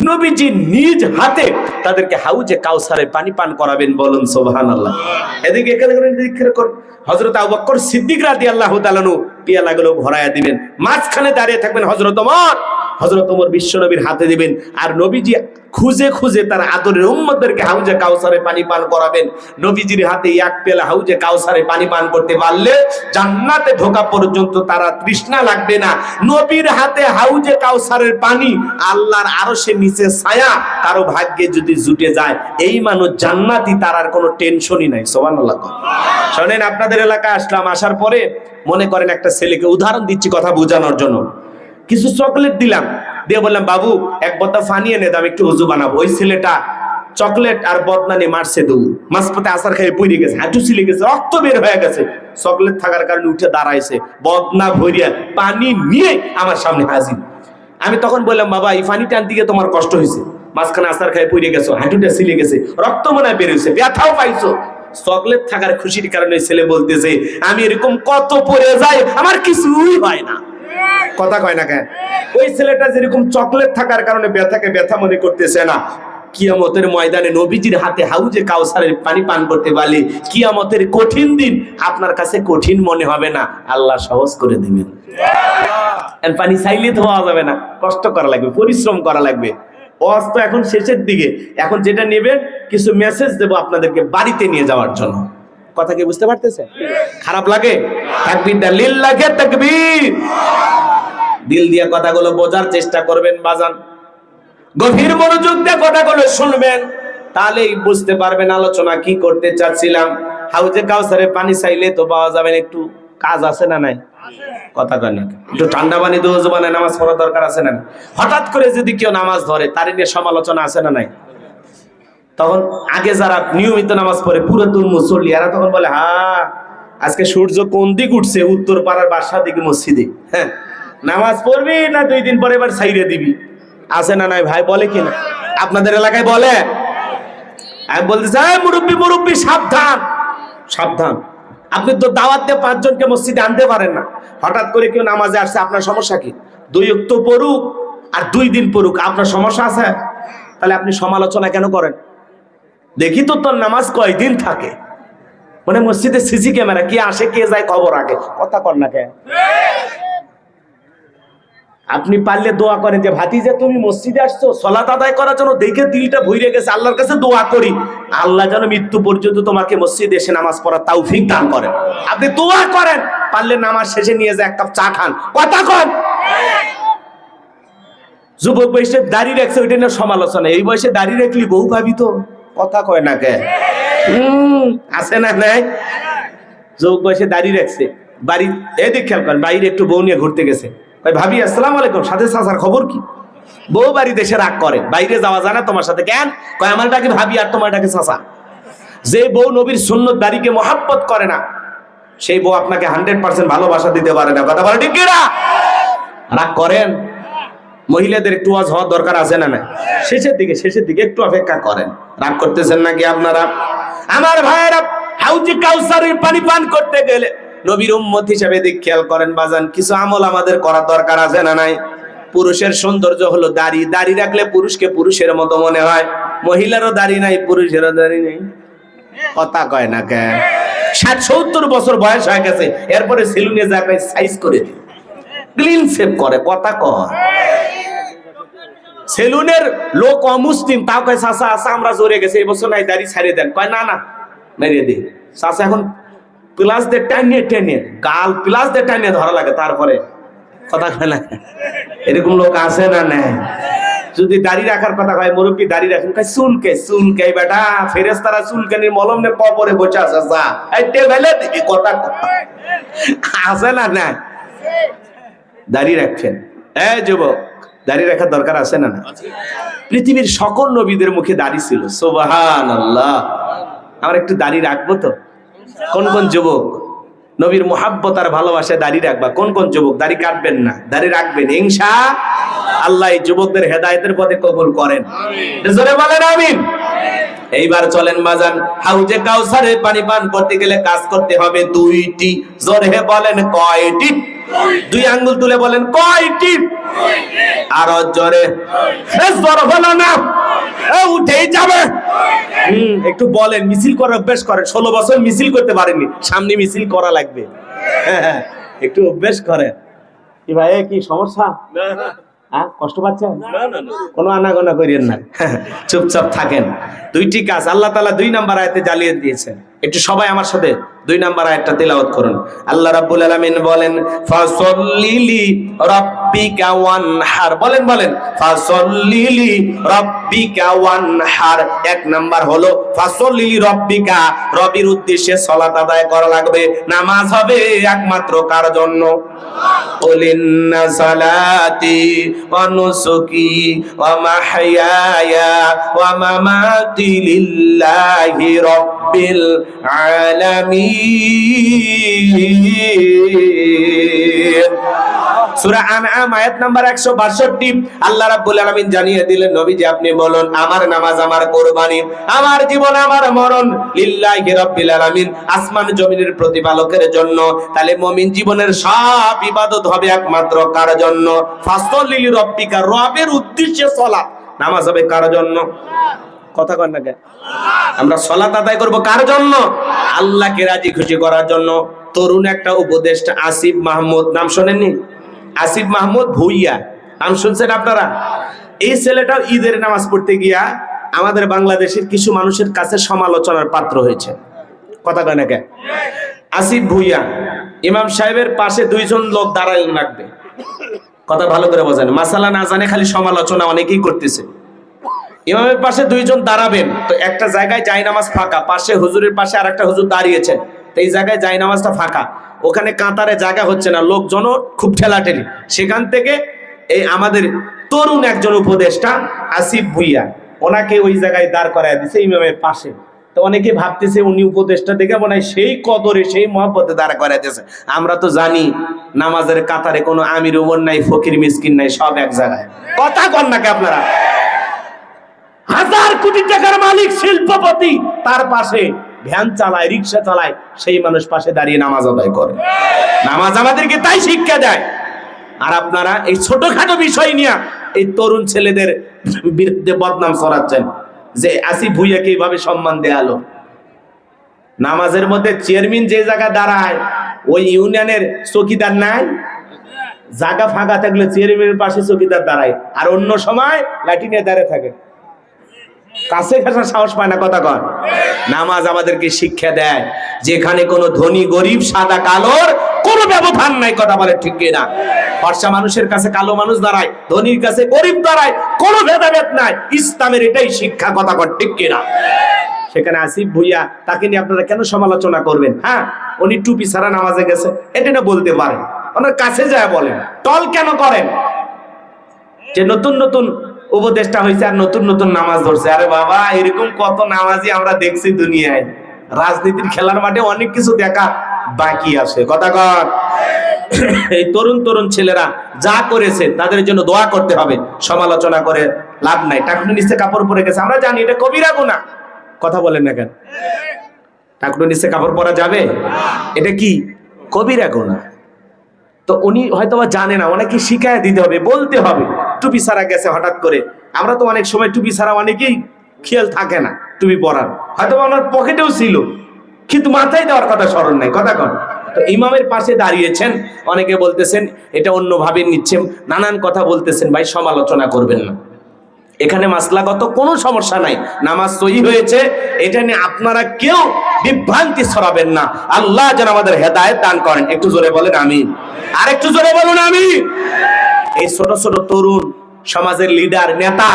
Speaker 1: নবীজি নিজ হাতে তাদেরকে হাউজে কাউসারে পানি পান করাবেন। বলুন সুবহানাল্লাহ। এদিকে হযরত আবু বকর সিদ্দিক রাদিয়াল্লাহু তাআলা পিয়ালাগুলো ভরায়া দিবেন, মাঝখানে দাঁড়িয়ে থাকবেন হযরত ওমর। হযরত ওমর বিশ্ব নবীর হাতে দিবেন, আর নবীজি খুঁজে খুঁজে তার আদরের উম্মতদেরকে হাউজে কাউসারে পানি পান করাবেন। নবীজির হাতে এক পেলা হাউজে কাউসারে পানি পান করতে পারলে জান্নাতে ঢোকা পর্যন্ত তারা তৃষ্ণা লাগবে না। নবীর হাতে হাউজে কাউসারের পানি, আল্লাহর আরশের নিচে ছায়া কারো ভাগ্যে যদি জুটে যায়, এই মানুষ জান্নাতি, তার আর কোনো টেনশনই নাই। সুবহানাল্লাহ। শোনেন, আপনাদের এলাকায় আসলাম, আসার পরে মনে করেন একটা ছেলেকে, উদাহরণ দিচ্ছি কথা বোঝানোর জন্য, কিছু চকলেট দিলাম, দিয়ে বললাম বাবু এক বোতল পানি এনে দাও, একটু ওযু বানাবো। ওই ছেলেটা চকলেট আর বদনা নিয়ে মারছে দৌড়, মাঝপথে আসার খেয়ে পড়ে গেছে, হাঁটু ছিলে গেছে, রক্ত বের হয়ে গেছে। চকলেট থাকার কারণে উঠে দাঁড়াইছে, বদনা ভরিয়া পানি নিয়ে আমার সামনে হাজির। আমি তখন বললাম, বাবা এই পানি টান দিকে তোমার কষ্ট হয়েছে, মাঝখানে আসার খেয়ে পড়ে গেছো, হাঁটুটা ছিলে গেছে, রক্ত মনে হয় বের হয়েছে, ব্যথাও পাইছো। চকলেট থাকার খুশির কারণে ছেলে বলতেছে, আমি এরকম কত পড়ে যাই, আমার কিছুই হয় না। কথা কয় না কেন? ওই ছেলেটা যেরকম চকলেট থাকার কারণে ব্যথাকে ব্যথা মনে করতেছে না, কিয়ামতের ময়দানে নবীজির হাতে হাউজে কাউসারের পানি পান করতে পারলে কিয়ামতের কঠিন দিন আপনার কাছে কঠিন মনে হবে না, আল্লাহ সহজ করে দিবেন। পানি চাইলে তো পাওয়া যাবে না, কষ্ট করা লাগবে, পরিশ্রম করা লাগবে। ওয়াজ তো এখন শেষের দিকে, এখন যেটা নেবেন কিছু মেসেজ দেবো আপনাদেরকে বাড়িতে নিয়ে যাওয়ার জন্য। কথা কি বুঝতে পারতেছেন? খারাপ লাগে? তাকবীরটা লিল্লাহি তাকবীর। দিল দিয়ে কথাগুলো বোঝার চেষ্টা করবেন বাজান, গভীর মনোযোগ দিয়ে কথাগুলো শুনবেন, তাহলেই বুঝতে পারবেন আলোচনা কি করতে চাচ্ছিলাম। হাউজে কাউসারে পানি চাইলে তো পাওয়া যাবে, একটু কাজ আছে না নাই? কথা কয় না, একটু ঠান্ডা পানি দিয়ে ওযু বানায় নামাজ পড়ার দরকার আছে না? হঠাৎ করে যদি কেউ নামাজ ধরে, তার নিয়ে সমালোচনা আছে না নাই? তখন আগে যারা নিয়মিত নামাজ পড়ে পুরাতন মুসল্লি, এরা তখন বলে, হ্যাঁ আজকে সূর্য কোন দিক উঠছে, উত্তর পাড়ার বাসা দিকে মসজিদে, হ্যাঁ নামাজ পড়বি না 2 দিন পরে এবার ছাইরে দিবি, আছে না নাই ভাই? বলে কিনা? আপনাদের এলাকায় বলে? আমি বলতে চাই, মুরব্বী মুরব্বী সাবধান সাবধান। আপনি তো দাওয়াত দিয়ে 5 জনকে মসজিদে আনতে পারেন না, হঠাৎ করে কেউ নামাজে আসছে, আপনার সমস্যা কি? 2 ওয়াক্ত পড়ুক আর 2 দিন পড়ুক, আপনার সমস্যা আছে? তাহলে আপনি সমালোচনা কেন করেন? দেখি তো তোর নামাজ কয়দিন থাকে। মানে মসজিদে সিসি ক্যামেরা, কে আসে কে যায় খবর আগে, কথা কর না কেন? আপনি পারলে দোয়া করেন যে ভাতিজা তুমি মসজিদে আসছো সালাত আদায় করার জন্য, দেখে দিলটা ভরে গেছে, আল্লাহর কাছে দোয়া করি আল্লাহ যেন মৃত্যু পর্যন্ত তোমাকে মসজিদে এসে নামাজ পড়ার তৌফিক দান করেন। আপনি দোয়া করেন, পারলে নামাজ শেষে নিয়ে যায় 1 কাপ চা খান, কথা কন। যুবক বয়সে দাঁড়িয়ে রাখছে, ওইটা নিয়ে সমালোচনা। এই বয়সে দাঁড়িয়ে রাখলি বউ ভাবি তো, কথা কয় না কে? আছে না নাই? যুবক বয়সে দাঁড়িয়ে রাখছে, বাড়ি এদিক খেয়াল করেন, বাইরে একটু বউ নিয়ে ঘুরতে গেছে, ভাবি আসসালামু আলাইকুম, সাথে চাচার খবর কি? বউ বাড়ি দেশে রাগ করে, বাইরে যাওয়া যায় না তোমার সাথে, কেন? কয় আমারটাকে ভাবি আর তোমারটাকে চাচা। যে বউ নবীর সুন্নত দাড়িকে মহাব্বত করে না, সেই বউ আপনাকে 100% ভালোবাসা দিতে পারে না, কথা বলে ঠিক কিনা? রাগ করেন। মহিলাদের একটু ওয়াজ হওয়ার দরকার আছে না? না, শেষের দিকে একটু অপেক্ষা করেন। রাগ করতেছেন নাকি আপনারা? আমার ভাইয়েরা, হাউজে কাউসারের পানি পান করতে গেলে নবীর উম্মত হিসেবে দিক খেয়াল করেন বাজান, কিছু আমল আমাদের করার দরকার আছে না নাই? পুরুষের সৌন্দর্য হলো দাড়ি, দাড়ি রাখলে পুরুষকে পুরুষের মতো মনে হয়। মহিলারও দাড়ি নাই, পুরুষেরও দাড়ি নেই, কথা কয় না কেন? 60-70 বছর বয়স হয়ে গেছে, এরপরে সেলুনে যাবে সাইজ করে দিই, ক্লিন শেভ করে, কথা কয়। সেলুনের লোক অমুসলিম, তাও কয় চাচা আচ্ছা আমরা জোরে গেছে, এই বছর নাই দাড়ি ছাড়িয়ে দেন, কয় না না মেরিয়ে দিই। চাচা এখন প্লাস দিয়ে টানিয়ে গাল প্লাস দিয়ে টানিয়ে ধরা লাগে, তারপরে কথা কয় না। এরকম লোক আছে না? নেই। যদি দাড়ি রাখার কথা কয়, মুরব্বী দাড়ি রাখেন, কয় চুলকে বেটা, ফেরেশতারা চুলকানির মলম নে কবরে বসে আছে, যা এইতে বেলে দিবি, কথা আছে না? না, দাড়ি রাখছেন। এই যুবক, দাড়ি রাখার দরকার আছে না? না, পৃথিবীর সকল নবীদের মুখে দাড়ি ছিল, সুবহানাল্লাহ। আমরা একটু দাড়ি রাখবো তো? কোন কোন যুবক নবীর মুহাব্বত আর ভালোবাসায় দাড়ি রাখবা? কোন কোন যুবক দাড়ি কাটবেন না, দাড়ি রাখবেন ইনশাআল্লাহ? এই যুবকদের হেদায়েতের পথে কবুল করেন, জোরে বলেন আমিন। এইবার চলেন বাজান, হাউজে কাউসারে পানি পান করতে গেলে কাজ করতে হবে 2টি। জোরে বলেন কয়টি? 2 আঙ্গুল তুলে বলেন কয়টি? আরো জোরে, জোর হলো না, উঠেই যাবে। একটু বলেন, মিছিল করার অভ্যাস করেন। 16 বছর মিছিল করতে পারেননি, সামনে মিছিল করা লাগবে। একটু অভ্যাস করেন। কি ভাই, কি সমস্যা? কষ্ট পাচ্ছেন? কোনো আনাগোনা করিয়েন না, চুপচাপ থাকেন। 2টি কাজ আল্লাহ তাআলা 2 নাম্বার আয়াতে জ্বালিয়ে দিয়েছেন। একটু সবাই আমার সাথে 2 নাম্বার আয়াতটা তেলাওয়াত করুন। আল্লাহ রাব্বুল আলামিন বলেন, ফাসাল্লি রাব্বিকা ওয়ানহার। বলেন ফাসাল্লি রাব্বিকা ওয়ানহার। 1 নাম্বার হলো ফাসাল্লি রাব্বিকা, রবের উদ্দেশ্যে সালাত আদায় করা লাগবে। নামাজ হবে একমাত্র কার জন্য? কুলিন্না সালাতি ওয়া নুসুকি ওয়া মাহইয়ায়া ওয়া মামাতি লিল্লাহি রাব্বিল আলামিন। সূরা আনআম আয়াত নাম্বার 162। আল্লাহ রাব্বুল আলামিন জানিয়ে দিলেন, নবীজি আপনি বলুন, আমার নামাজ আমার কুরবানি, আমার জীবন আমার মরণ লিল্লাহি রাব্বিল আলামিন, আসমান জমিনের প্রতিপালকের জন্য। তাহলে মুমিন জীবনের সব ইবাদত হবে একমাত্র কার জন্য? ফাসাল্লি লিরাব্বিকা, রবের উদ্দেশ্যে সালাত। নামাজ হবে কার জন্য? কথা কন না কেন? আমরা সালাত আদায় করব কার জন্য? আল্লাহকে রাজি খুশি করার জন্য। তরুণ একটা উপদেষ্টা আসিফ মাহমুদ, নাম শোনেননি? আসিফ মাহমুদ ভুইয়া, নাম শুনছেন আপনারা? এই ছেলেটাও ঈদের নামাজ পড়তে গিয়া আমাদের বাংলাদেশের কিছু মানুষের কাছে সমালোচনার পাত্র হয়েছে, কথা কয় না কেন? আসিফ ভুইয়া, ইমাম সাহেবের পাশে 2 জন লোক দাঁড়ালেন রাখবে, কথা ভালো করে বোঝেন, মাসালা না জানে খালি সমালোচনা অনেকেই করতেছে। ইমামের পাশে 2 জন দাঁড়াবেন, তো একটা জায়গায় জায়নামাজ ফাঁকা, পাশে হুজুরের পাশে আরেকটা হুজুর দাঁড়িয়েছেন, তো এই জায়গায় জায়নামাজটা ফাঁকা, ওখানে কাতারে জায়গা হচ্ছে না, লোকজনও খুব ঠেলাঠেলি। সেখান থেকে এই আমাদের তরুণ একজন উপদেষ্টা আসিফ ভুইয়া, ওনাকে ওই জায়গায় দাঁড় করায় দিছে ইমামের পাশে। তো অনেকে ভাবতেছে উনি উপদেষ্টা দেখে মনে হয় সেই কদরে সেই মহব্বতে দাঁড়া করায় দিয়েছে। আমরা তো জানি নামাজের কাতারে কোনো আমির ওমর নাই, ফকির মিসকিন নাই, সব এক জায়গায়, কথা কন নাকি আপনারা? 1000 কোটি টাকার মালিক শিল্পপতি, তার পাশে ভ্যান চালায়, রিক্সা চালায়, সেই মানুষ পাশে দাঁড়িয়ে নামাজ আদায় করে। নামাজ আমাদেরকে তাই শিক্ষা দেয়। আর আপনারা এই ছোটখাটো বিষয় নিয়ে এই তরুণ ছেলেদের বিরুদ্ধে বদনাম ছড়াচ্ছেন যে আসিফ ভুঁইয়াকে এইভাবে সম্মান দেয়া হলো। নামাজের মধ্যে চেয়ারম্যান যে জায়গা দাঁড়ায় ওই ইউনিয়নের চৌকিদার নাই, জায়গা ফাঁকা থাকলে চেয়ারম্যানের পাশে চৌকিদার দাঁড়ায়, আর অন্য সময় লাঠি নিয়ে দাঁড়িয়ে থাকে, কাছে ঘেঁষার সাহস পায় না। কথা কন। নামাজ আমাদেরকে শিক্ষা দেয় যেখানে কোনো ধনী গরিব সাদা কালোর কোনো ব্যবধান নাই। কথা বলে ঠিক কিনা? ফর্সা মানুষের কাছে কালো মানুষ দাঁড়ায়, ধনীর কাছে গরিব দাঁড়ায়, কোনো ভেদাভেদ নাই। ইসলামের এটাই শিক্ষা। কথা কন ঠিক কিনা? সেখানে আসিফ ভুঁইয়া, তাকে নিয়ে আপনারা কেন সমালোচনা করবেন? হ্যাঁ, উনি টুপি ছাড়া নামাজে গেছে, এটা না বলতে পারেন, ওনার কাছে যায় বলেন। টল কেন করেন যে নতুন নতুন উপদেষ্টা হয়েছে আর নতুন নতুন নামাজ ধরছে? আরে বাবা, এরকম কত নামাজি আমরা দেখছি দুনিয়ায়। রাজনীতির খেলার মাঠে অনেক কিছু দেখা বাকি আছে। কথা কর। এই তরুণ তরুণ ছেলেরা যা করেছে তাদের জন্য দোয়া করতে হবে, সমালোচনা করে লাভ নাই। টাকুনি নিচে কাপড় পরে গেছে, আমরা জানি এটা কবিরা গুনাহ। কথা বলেন না কেন? টাকুনি নিচে কাপড় পরা যাবে? এটা কি কবিরা গুনাহ। তো উনি হয়তো জানে না, অনেকে শিখায় দিতে হবে, বলতে হবে। টুপি ছাড়া গেছে হঠাৎ করে, আমরা তো অনেক সময় টুপি ছাড়া অনেকেই খেয়াল থাকে না টুপি পরার, হয়তো ওনার পকেটেও ছিল কিন্তু মাথায় দেওয়ার কথা স্মরণ নাই। কথা কন। তো ইমামের পাশে দাঁড়িয়েছেন, অনেকে বলতেছেন এটা অন্যভাবে নিচ্ছেন, নানান কথা বলতেছেন। ভাই, সমালোচনা করবেন না, এখানে মাসলাগত কোনো সমস্যা নাই, নামাজ সহি হয়েছে, এটা নিয়ে আপনারা কেউ বিভ্রান্তি ছড়াবেন না। আল্লাহ যেন আমাদের হেদায়েত দান করেন। একটু জোরে বলেন আমিন। আর একটু জোরে বলুন আমিন। এই ছোট ছোট তরুণ সমাজের লিডার নেতা,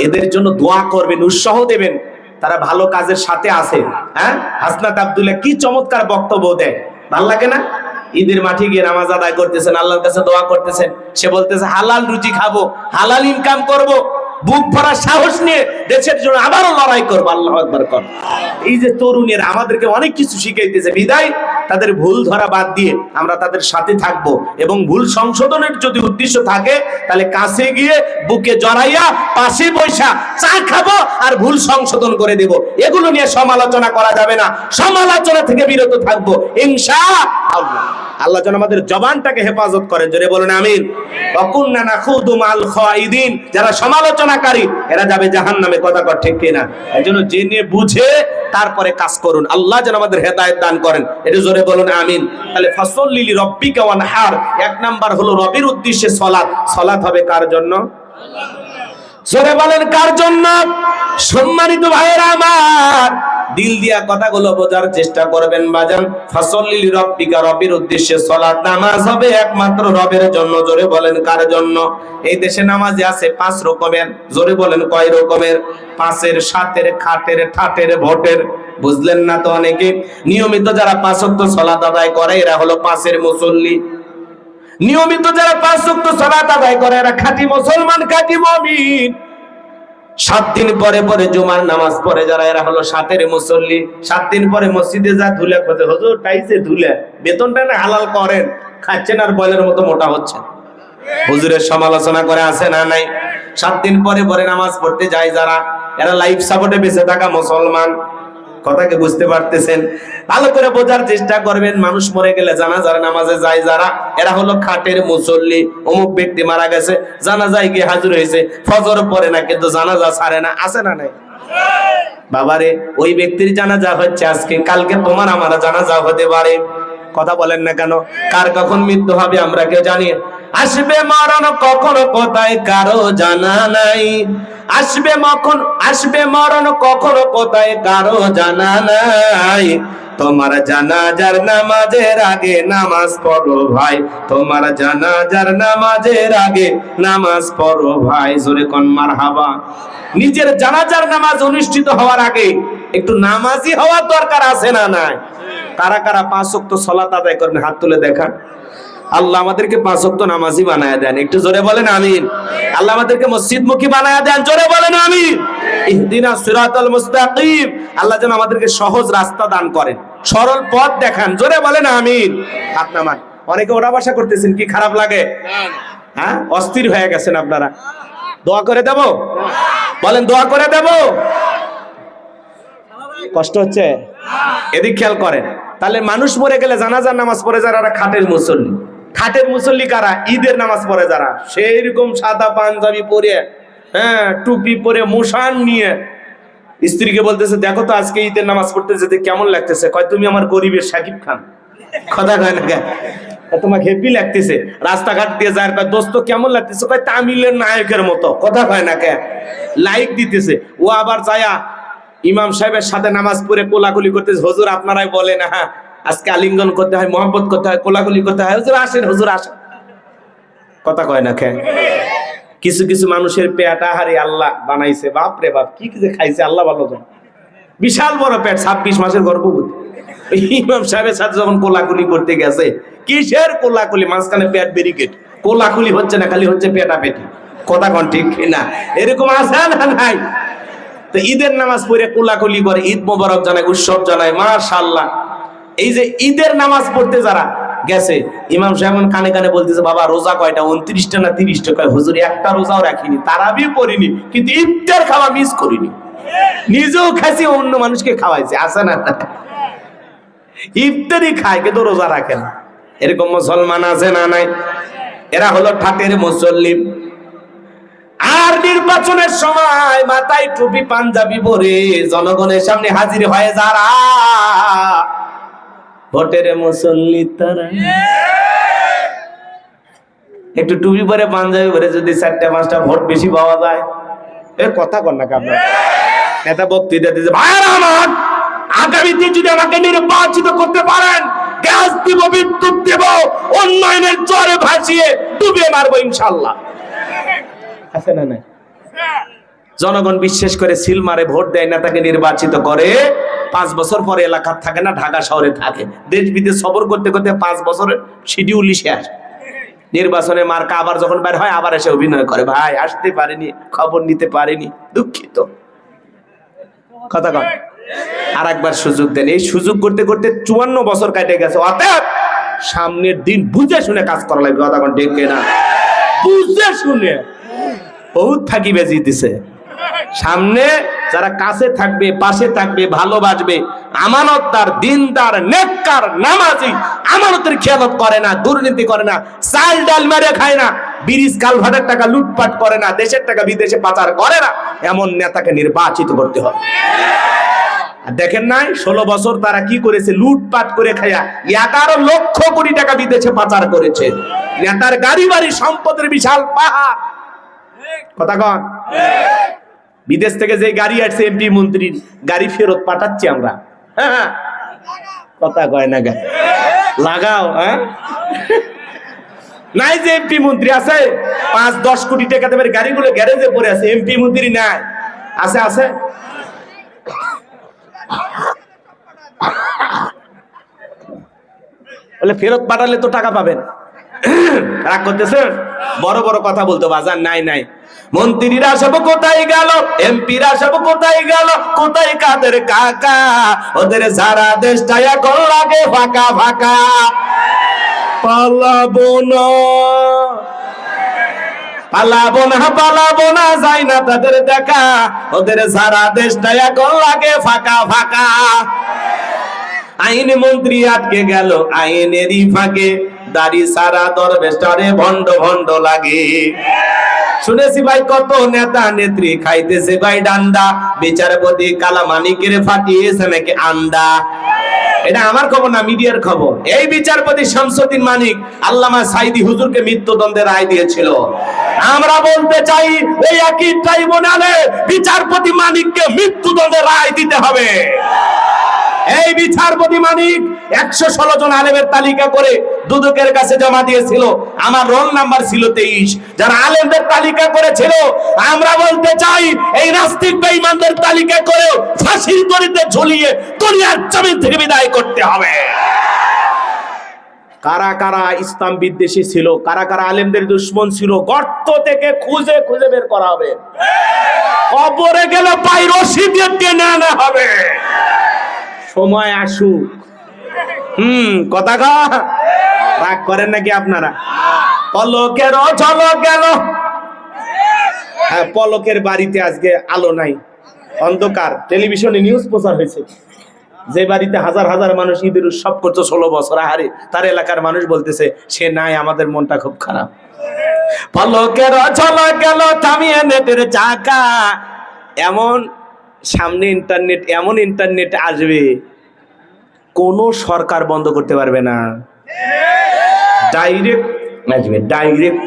Speaker 1: এদের জন্য দোয়া করবেন, উৎসাহ দেবেন, তারা ভালো কাজের সাথে আছে। হ্যাঁ, হাসনাত আব্দুল্লাহ কি চমৎকার বক্তব্য দেয়, ভাল লাগে না? ঈদের মাঠে গিয়ে নামাজ আদায় করতেছেন, আল্লাহর কাছে দোয়া করতেছেন, সে বলতেছে হালাল রুজি খাবো, হালাল ইনকাম করব, বুক ভরা সাহস নিয়ে দেশের জন্য আবারও লড়াই করবো। আল্লাহু আকবার কর। এই যে তরুণের আমাদেরকে অনেক কিছু শিখাইতেছে, বিদায় তাদের ভুল ধরা বাদ দিয়ে আমরা তাদের সাথে থাকবো, এবং ভুল সংশোধনের যদি উদ্দেশ্য থাকে তাহলে কাছে গিয়ে বুকে জড়াইয়া পাশে বৈশা চা খাবো আর ভুল সংশোধন করে দেব। এগুলো নিয়ে সমালোচনা করা যাবে না, সমালোচনা থেকে বিরত থাকবো ইনশাআল্লাহ। আল্লাহ যেন আমাদের জবানটাকে হেফাজত করেন। জোরে বলেন আমিন। ওয়াকুন্না নাখুদু মাল খায়িদিন, যারা সমালোচনাকারী এরা যাবে জাহান্নামে। কথা কর ঠিক কিনা? এজন্য জেনে বুঝে তারপরে কাজ করুন। আল্লাহ যেন আমাদের হেদায়েত দান করেন। এটা জোরে বলুন আমিন। তাহলে ফাসাল্লি লিরাব্বিকা ওয়ানহার, এক নাম্বার হলো রবের উদ্দেশ্যে সালাত। সালাত হবে কার জন্য? জোরে বলেন কার জন্য? সম্মানিত ভাইয়েরা আমার, দিল দিয়া কথাগুলো বোঝার চেষ্টা করবেন বাজান। ফাসাল্লি লিরাব্বিকা, রবের উদ্দেশ্যে সালাত, নামাজ হবে একমাত্র রবের জন্য। জোরে বলেন কার জন্য? এই দেশে নামাজি আছে 5 রকমের। জোরে বলেন কয় রকমের? 5-এর, 7-এর, খাটের, ঠাটের, ভোটের। বুঝলেন না তো অনেকে? নিয়মিত যারা 5 ওয়াক্ত সালাত আদায় করে এরা হলো 5-এর মুসল্লি। নিয়মিত যারা 5 ওয়াক্ত সালাত আদায় করে এরা খাঁটি মুসলমান, খাঁটি মুমিন। 7 দিন পরে পরে জুমার নামাজ পড়ে যারা এরা হলো 7-এর মুসল্লি। 7 দিন পরে মসজিদে যা ধুলে খোঁজে, হুজুর টাইসে ধুলে, বেতনটা না হালাল করেন, খাচ্ছেন আর বয়লের মতো মোটা হচ্ছে। হুজুরের সমালোচনা করে আছে না নাই? 7 দিন পরে পরে নামাজ পড়তে যায় যারা, এরা লাইফ সাপোর্টে বেঁচে থাকা মুসলমান। কথাকে বুঝতে পারতেছেন? ভালো করে বোঝার চেষ্টা করবেন। মানুষ মরে গেলে জানাজার নামাজে যায় যারা, এরা হলো খাটের মুসল্লি। অমুক ব্যক্তি মারা গেছে, জানাজায় গিয়ে হাজির হয়েছে, ফজর পড়ে না কিন্তু জানাজা ছাড়ে না, আছে না নাই? বাবারে, ওই ব্যক্তির জানাজা হচ্ছে আজকে, কালকে তোমার আমার জানাজা হতে পারে। কথা বলেন না কেন? কার কখন মৃত্যু হবে আমরা কেউ জানি? আসবে মরণ কখন কোথায় কারো জানা নাই। আসবে মরণ কখন কোথায় কারো জানা নাই। তোমার জানাজার নামাজের আগে নামাজ পড়ো ভাই, তোমার জানাজার নামাজের আগে নামাজ পড়ো ভাই। জোরে কোন মারহাবা। নিজের জানাজার নামাজ অনুষ্ঠিত হওয়ার আগে একটু নামাজি হওয়ার দরকার আছে না নাই? কারা কারা 5 ওয়াক্ত সালাত আদায় করবেন? হাত তুলে দেখান। আল্লাহ আমাদেরকে 5 ওয়াক্ত নামাজি বানায়া দেন। একটু জোরে বলেন আমিন। আল্লাহ আমাদেরকে মসজিদমুখী বানায়া দেন। জোরে বলেন আমিন। ইহদিনাস সিরাতাল মুস্তাকিম, আল্লাহ যেন আমাদেরকে সহজ রাস্তা দান করেন, সরল পথ দেখান। জোরে বলেন আমিন। হাত নামান। অনেকে ওরা ভাষা করতেছেন, কি খারাপ লাগে? হ্যাঁ, অস্থির হয়ে গেছেন আপনারা। দোয়া করে দেব? বলেন দোয়া করে দেব? কষ্ট হচ্ছে? এদিক খেয়াল করেন। তাহলে মানুষ মরে গেলে জানাজার নামাজ পড়ে যারা খাটের মুসল্লি, খাটের মুসল্লি কারা? ঈদের নামাজ পড়ে যারা, সেই রকম সাদা পাঞ্জাবি পরে, হ্যাঁ টুপি পরে, মুশান নিয়ে স্ত্রীকে বলতেছে, দেখো তো আজকে ঈদের নামাজ পড়তে যেতে কেমন লাগতেছে। কয়, তুমি আমার গরিবের শাকিব খান। কথা কয় না কেন? তোমাকে হেপি লাগতেছে। রাস্তাঘাট দিয়ে যায়, কয় দোস্ত কেমন লাগতেছে? কয় তামিলের নায়কের মতো। কথা কয় না কেন? লাইক দিতেছে। ও আবার যায়া ইমাম সাহেবের সাথে নামাজ পড়ে কোলাকুলি করতেছে, হুজুর আপনারাই বলেন হ্যাঁ আজকে আলিঙ্গন করতে হয়, মহব্বত করতে হয়, কোলাকুলি করতে হয়, হুজুর আসেন, হুজুর আসেন। কথা কয় না কেন? কিছু কিছু মানুষের পেয়াটা হারি আল্লাহ বানাইছে, বাপ রে বাপ, কি যে খাইছে আল্লাহ ভালো জানে। বিশাল বড় পেট, 26 মাসের গর্ভবতী। ইমাম সাহেবের সাথে যখন কোলাকুলি করতে গেছে, কিসের কোলাকুলি, মাঝখানে পেট ব্যারিকেড, কোলাকুলি হচ্ছে না, খালি হচ্ছে পেটা পেটি। কথা কন ঠিক না? এরকম আছে না নাই? তো ঈদের নামাজ পড়ে কোলাকুলি করে, ঈদ মোবারক জানায়, উৎসব জানায়, মাশাআল্লাহ। এই যে ঈদের নামাজ পড়তে যারা গেছে, ইমাম সাহেব কানে কানে বলতেছে, বাবা রোজা কয়টা? 29টা না 30টা? কয় হুজুর একটা রোজাও রাখিনি, তারাবিও পড়িনি, কিন্তু ইফতার খাওয়া মিস করিনি। নিজেও খাইছি, অন্য মানুষকে খাওয়াইছে। আছে না? ইফতারি খায় কিন্তু রোজা রাখে না। এরকম মুসলমান আছে না নাই? এরা হলো ঠাটের মুসল্লি। আর নির্বাচনের সময় মাথায় টুপি পাঞ্জাবি পরে জনগণের সামনে হাজির হয়ে যারা ভোটের মুসল্লি, তারা একটু টুপি পরে পাঞ্জাবি পরে যদি 4টা-5টা ভোট বেশি পাওয়া যায়, এর কথা কর না আপনার নেতা বক্তৃতা দিতে, ভাইরা আমার আগামীতে যদি আমাকে নির্বাচিত করতে পারেন, গ্যাস দিব, বিদ্যুৎ দেব, উন্নয়নের জোরে ভাসিয়ে ডুবিয়ে মারবো ইনশাআল্লাহ। আছে না নাই? জনগণ বিশ্বাস করে সিল মারে, ভোট দেয়, নেতাকে নির্বাচিত করে, 5 বছর পরে এলাকা থাকে না, ঢাকা শহরে থাকে। দেশ বিদেশ সফর করতে করতে 5 বছরের শিডিউল শেষ। নির্বাচনে মার্কা আবার যখন বের হয়, আবার এসে অভিনয় করে, ভাই আসতে পারেনি, খবর নিতে পারেনি, দুঃখিত। কথা কন, আর একবার সুযোগ দেন। এই সুযোগ করতে করতে 54 বছর কাটে গেছে। অতএব সামনের দিন বুঝে শুনে কাজ করা লাগবে। কথা কন ঠিক না? বুঝে শুনে। বহুত ফাঁকি বেজি দিছে। সামনে যারা কাছে থাকবে, পাশে থাকবে, ভালোবাসবে, আমানতদার, দিনদার, নেককার, নামাজি, আমানতের খেয়ালত করে না, দুর্নীতি করে না, চাল ডাল মেরে খায় না, ব্রিজ কালভার্টের টাকা লুটপাট করে না, দেশের টাকা বিদেশে পাচার করে না, এমন নেতাকে নির্বাচিত করতে হবে। দেখেন নাই 16 বছর তারা কি করেছে? লুটপাট করে খায়া 11 লক্ষ কোটি টাকা বিদেশে পাচার করেছে। নেতার গাড়ি বাড়ি সম্পদের বিশাল পাহাড়। কথা কন, বিদেশ থেকে যে গাড়ি আসছে, এমপি মন্ত্রীর গাড়ি ফেরত পাঠাচ্ছি আমরা। হ্যাঁ, কথা কয় না, গায়ে লাগাও। হ্যাঁ, নাই যে এমপি মন্ত্রী আছে 5-10 কোটি টাকা দেবের গাড়িগুলো গ্যারেজে পড়ে আছে, এমপি মন্ত্রী নাই। আছে আছে বলে ফেরত পাঠালে তো টাকা পাবেন। রাগ করতেছে, বড় বড় কথা বলতো বাজার। নাই নাই, মন্ত্রীরা সব কোথায় গেল, এমপিরা সব কোথায় গেল, কোথায় কাদের কাকা, ওদের সারা দেশটা এখন লাগে ফাঁকা ফাঁকা। পালাবো না, পালাবো না, পালাবো না, যাই না তাদের দেখা, ওদের সারা দেশটা এখন লাগে ফাঁকা ফাঁকা। আইন মন্ত্রী আটকে গেল আইনেরই ফাঁকে, দাড়ি সারা দরবেশটারে ভণ্ড ভণ্ড লাগে। শুনেছি ভাই কত নেতা নেত্রী খাইতেছে ভাই ডান্ডা, বিচারপতি কালামানিকের ফাটিয়েছে নাকি আন্ডা। এটা আমার খবর না, মিডিয়ার খবর। এই বিচারপতি শামসুদ্দিন মানিক আল্লামা সাইদি হুজুরকে মৃত্যুদণ্ডের রায় দিয়েছিল। আমরা বলতে চাই, এই একই ট্রাইব্যুনালে বিচারপতি মানিককে মৃত্যুদণ্ডের রায় দিতে হবে। এই বিচারপতি মানিক 116 জন আলেমের তালিকা করে দুদকের কাছে জমা দিয়েছিল। আমার রোল নাম্বার ছিল 23। যারা আলেমদের তালিকা করেছিল, আমরা বলতে চাই এই নাস্তিক বেঈমানদের তালিকা করে ফাঁসির দড়িতে ঝুলিয়ে দুনিয়ার জমিন থেকে বিদায় করতে হবে। কারা কারা ইসলাম বিদ্বেষী ছিল, কারা কারা আলেমদের দুশমন ছিল, গর্ত থেকে খুঁজে খুঁজে বের করা হবে। কবরে গেলে পাই রশি দিয়ে টেনে আনা হবে। সময় আসুক। কথা কা রাগ করেন নাকি আপনারা? পলকের ঝলক গেল। হ্যাঁ, পলকের বাড়িতে আজকে আলো নাই, অন্ধকার। টেলিভিশনে নিউজ প্রচার হয়েছে, যে বাড়িতে হাজার হাজার মানুষ ঈদের উৎসব করতো 16 বছর, আহারে তার এলাকার মানুষ বলতেছে সে নাই, আমাদের মনটা খুব খারাপ। পলকের চলা গেল থামিয়ে নেটের চাকা, এমন সামনে ইন্টারনেট, এমন ইন্টারনেট আসবে কোন সরকার বন্ধ করতে পারবে না, ডাইরেক্ট আসবে, ডাইরেক্ট।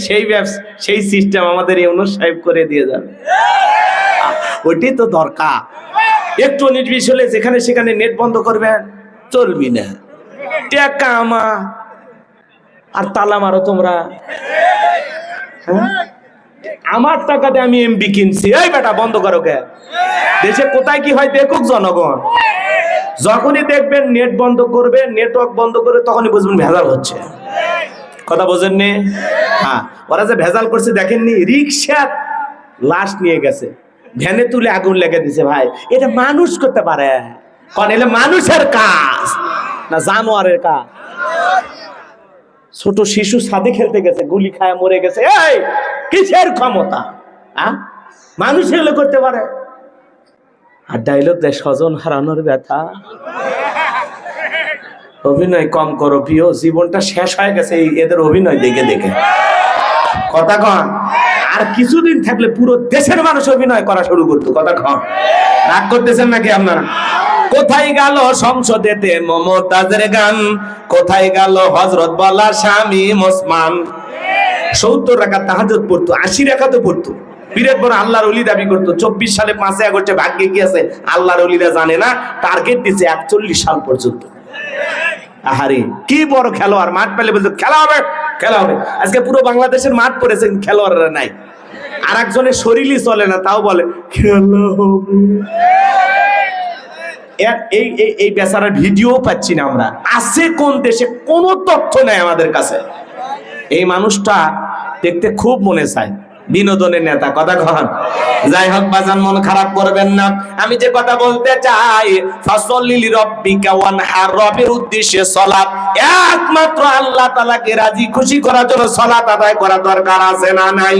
Speaker 1: সেই ব্যবসা, সেই সিস্টেম আমাদের ইউনূস সাহেব করে দিয়ে যাবে। ওইটাই তো দরকার। একটু নির্বিষ হলে যেখানে সেখানে নেট বন্ধ করবেন, চলবি না। টাকা আমার আর তালা মারো তোমরা। আমার টাকাতে আমি এমবি কিনছি, এই বেটা বন্ধ করো কে? দেশে কোথায় কি হয় দেখুক জনগণ। যখনই দেখবেন নেট বন্ধ করবে, নেটওয়ার্ক বন্ধ করবে, তখনই বুঝবেন ভেজাল হচ্ছে। কথা বোঝেননি? হ্যাঁ, ওরা যে ভেজাল করছে দেখেননি, রিক্সা লাশ নিয়ে গেছে, ভ্যানে তুলে আগুন লেগে দিছে। ভাই এটা মানুষ করতে পারে? কারণ এলে মানুষের কাজ না জানোয়ারের কাজ। ছোট শিশু ছাদে খেলতে গেছে, গুলি খায় মরে গেছে। এই কিসের ক্ষমতা? মানুষ এগুলো করতে পারে? আর ডায়লগ দেয় স্বজন হারানোর ব্যথা। অভিনয় কম করো প্রিয়, জীবনটা শেষ হয়ে গেছে এদের অভিনয় দেখে দেখে। কথা কন। আর কিছুদিন থাকলে পুরো দেশের মানুষ অভিনয় করা শুরু করতো। কথা কন। রাগ করতেছেন নাকি আপনারা? কোথায় গেল সংসদেতে মমতাজের গান, কোথায় গেল হযরত বলা স্বামী ওসমান? 70 রাকাত তাহাজ্জুদ পড়তো, 80 রাকাত পড়তো, বিরাট বড় আল্লাহর ওলি দাবি করতো। 24 সালে 5 আগস্টে ভাগ্যে কি আছে আল্লাহর ওলিরা জানে না, টার্গেট দিছে 41 সাল পর্যন্ত। আহারে কি বড় খেলোয়াড়, মাঠ পেলে বলতো খেলা হবে, খেলা হবে। আজকে পুরো বাংলাদেশের মাঠ পড়েছে, খেলোয়াড়রা নাই। আর একজনের শরীরই চলে না, তাও বলে খেলা হবে। এই বেচারার ভিডিও পাচ্ছি না আমরা। আছে কোন দেশে? কোন তথ্য নেই আমাদের কাছে। এই মানুষটা দেখতে খুব মনে চায়, বিনোদনের নেতা। কথা কন। যাই হোক বাজান, মন খারাপ করবেন না। আমি যে কথা বলতে চাই, ফাসল্লি লিরাব্বিকা ওয়ানহার, রবের উদ্দেশ্যে সালাত, একমাত্র আল্লাহ তাআলাকে রাজি খুশি করার জন্য সালাত আদায় করা দরকার আছে না নাই?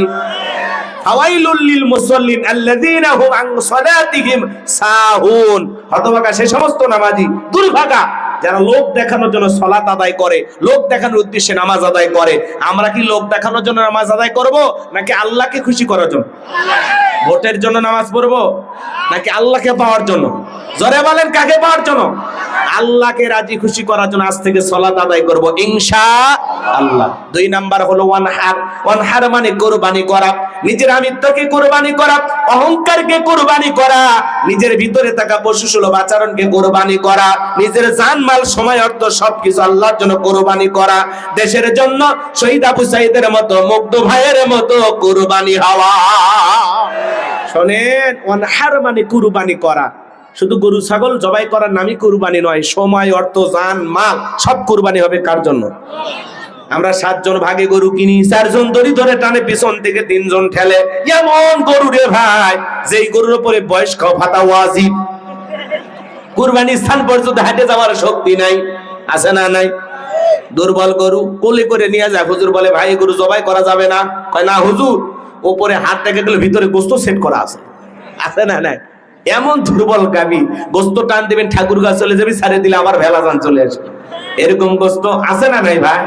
Speaker 1: ফাওয়াইলুল লিল মুসাল্লিন আল্লাযীনা হুম আন সালাতিহিম সাহুন। হতভাগা সে সমস্ত নামাজি, দুর্ভাগা যারা লোক দেখানোর জন্য সালাত আদায় করে, লোক দেখানোর উদ্দেশ্যে নামাজ আদায় করে। আমরা কি লোক দেখানোর জন্য নামাজ আদায় করব, নাকি আল্লাহকে খুশি করার জন্য? ভোটের জন্য নামাজ পড়বো নাকি আল্লাহকে পাওয়ার জন্য? জোরে বলেন, কাকে পাওয়ার জন্য? আল্লাহকে রাজি খুশি করার জন্য আজ থেকে সালাত আদায় করব ইনশাআল্লাহ। 2 নাম্বার হলো ওয়ানহার। ওয়ানহার মানে কুরবানি করা, নিজের আমিত্বকে কুরবানি করা, অহংকারকে কুরবানি করা, নিজের ভিতরে থাকা পশুসুলভ আচরণকে কুরবানি করা, নিজের জানমাল সময় অর্থ সবকিছু আল্লাহর জন্য কুরবানি করা, দেশের জন্য শহীদ আবু সাঈদের মতো, মুগ্ধ ভাইয়ের মতো কুরবানি হওয়া। শোনেন, ওয়ানহার মানে কুরবানি করা। শুধু গরু ছাগল জবাই করার নামই কুরবানি নয়, সময় অর্থ জান মাল সব কুরবানি হবে কার জন্য? আমরা 7 জন ভাগে গরু কিনি, 4 জন দড়ি ধরে টানে, পিছন থেকে 3 জন ঠেলে। এমন গরু রে ভাই, যেই গরুর উপরে বয়স খাও ভাতা ওয়াজিব। কুরবানি স্থান পর্যন্ত হাঁটে যাওয়ার শক্তি নাই, আছে না নাই? দুর্বল গরু কোলে করে নিয়ে যায়, হুজুর বলে ভাই গরু জবাই করা যাবে না। কয় না হুজুর, উপরে হাত থেকে গেলে ভিতরে গোস্ত সেট করা আছে, আছে না নাই? এমন দুর্বল গাবি, গোস্ত টান দিবেন ঠাকুর গাছ চলে যাবি, ছাড়ে দিলে আবার ভেলা যান চলে আসবে। এরকম গোস্ত আছে না নাই ভাই?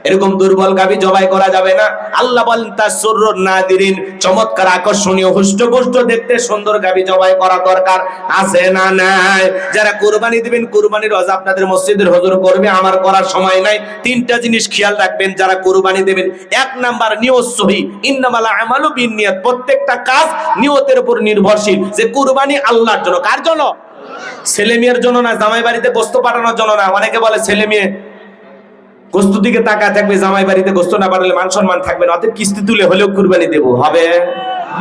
Speaker 1: এরকম দুর্বল গাবি জবাই করা যাবে না। আল্লাহ বলেন তাসরুন নাদিরিন, চমৎকার আকর্ষণীয় হুষ্টপুষ্ট দেখতে সুন্দর গাবি জবাই করা দরকার আছে না নাই? যারা কুরবানি দিবেন, কুরবানির রোজা আপনাদের মসজিদের হুজুর করবে, আমার করার সময় নাই। 3টা জিনিস খেয়াল রাখবেন যারা কুরবানি দেবেন। 1 নাম্বার নিয়ত সহি, ইন্নামাল আমালু বিন্নিয়াত। প্রত্যেকটা কাজ নিয়তের উপর নির্ভরশীল, যে কুরবানি আল্লাহর জন্য। কার জন্য? ছেলে মেয়ের জন্য না, জামাই বাড়িতে গোস্ত পাঠানোর জন্য না। অনেকে বলে ছেলে মেয়ে গোস্ত দিকে তাকায় থাকবে, জামাই বাড়িতে গোস্ত না পাঠালে মান সম্মান থাকবে না, অতএব কিস্তি তুলে হলেও কুরবানি দেব, হবে?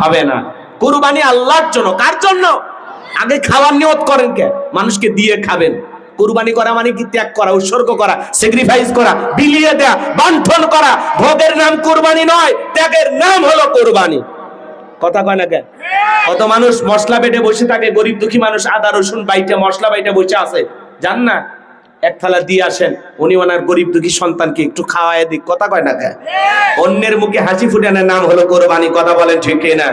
Speaker 1: হবে না। কুরবানি আল্লাহর জন্য। কার জন্য? আগে খাওয়ার নিয়ত করেন কে? মানুষকে দিয়ে খাবেন। কুরবানি করা মানে কি? ত্যাগ করা, উৎসর্গ করা, স্যাক্রিফাইস করা, বিলিয়ে দেয়া, বন্টন করা। ভোগের নাম কুরবানি নয়, ত্যাগের নাম হলো কুরবানি। কথা কয় না কে? কত মানুষ মশলা বেটে বসে থাকে, গরিব দুঃখী মানুষ আদা রসুন বাইটে মশলা বাইটে বসে আছে, জান না? 1 থালা দিয়ে আসেন, উনি ওনার গরিব দুঃখী সন্তানকে একটু খাওয়ায় দিক। কথা কয় না কে? অন্যের মুখে হাসি ফুটানোর নাম হলো কুরবানি। কথা বলেন ঠিক না?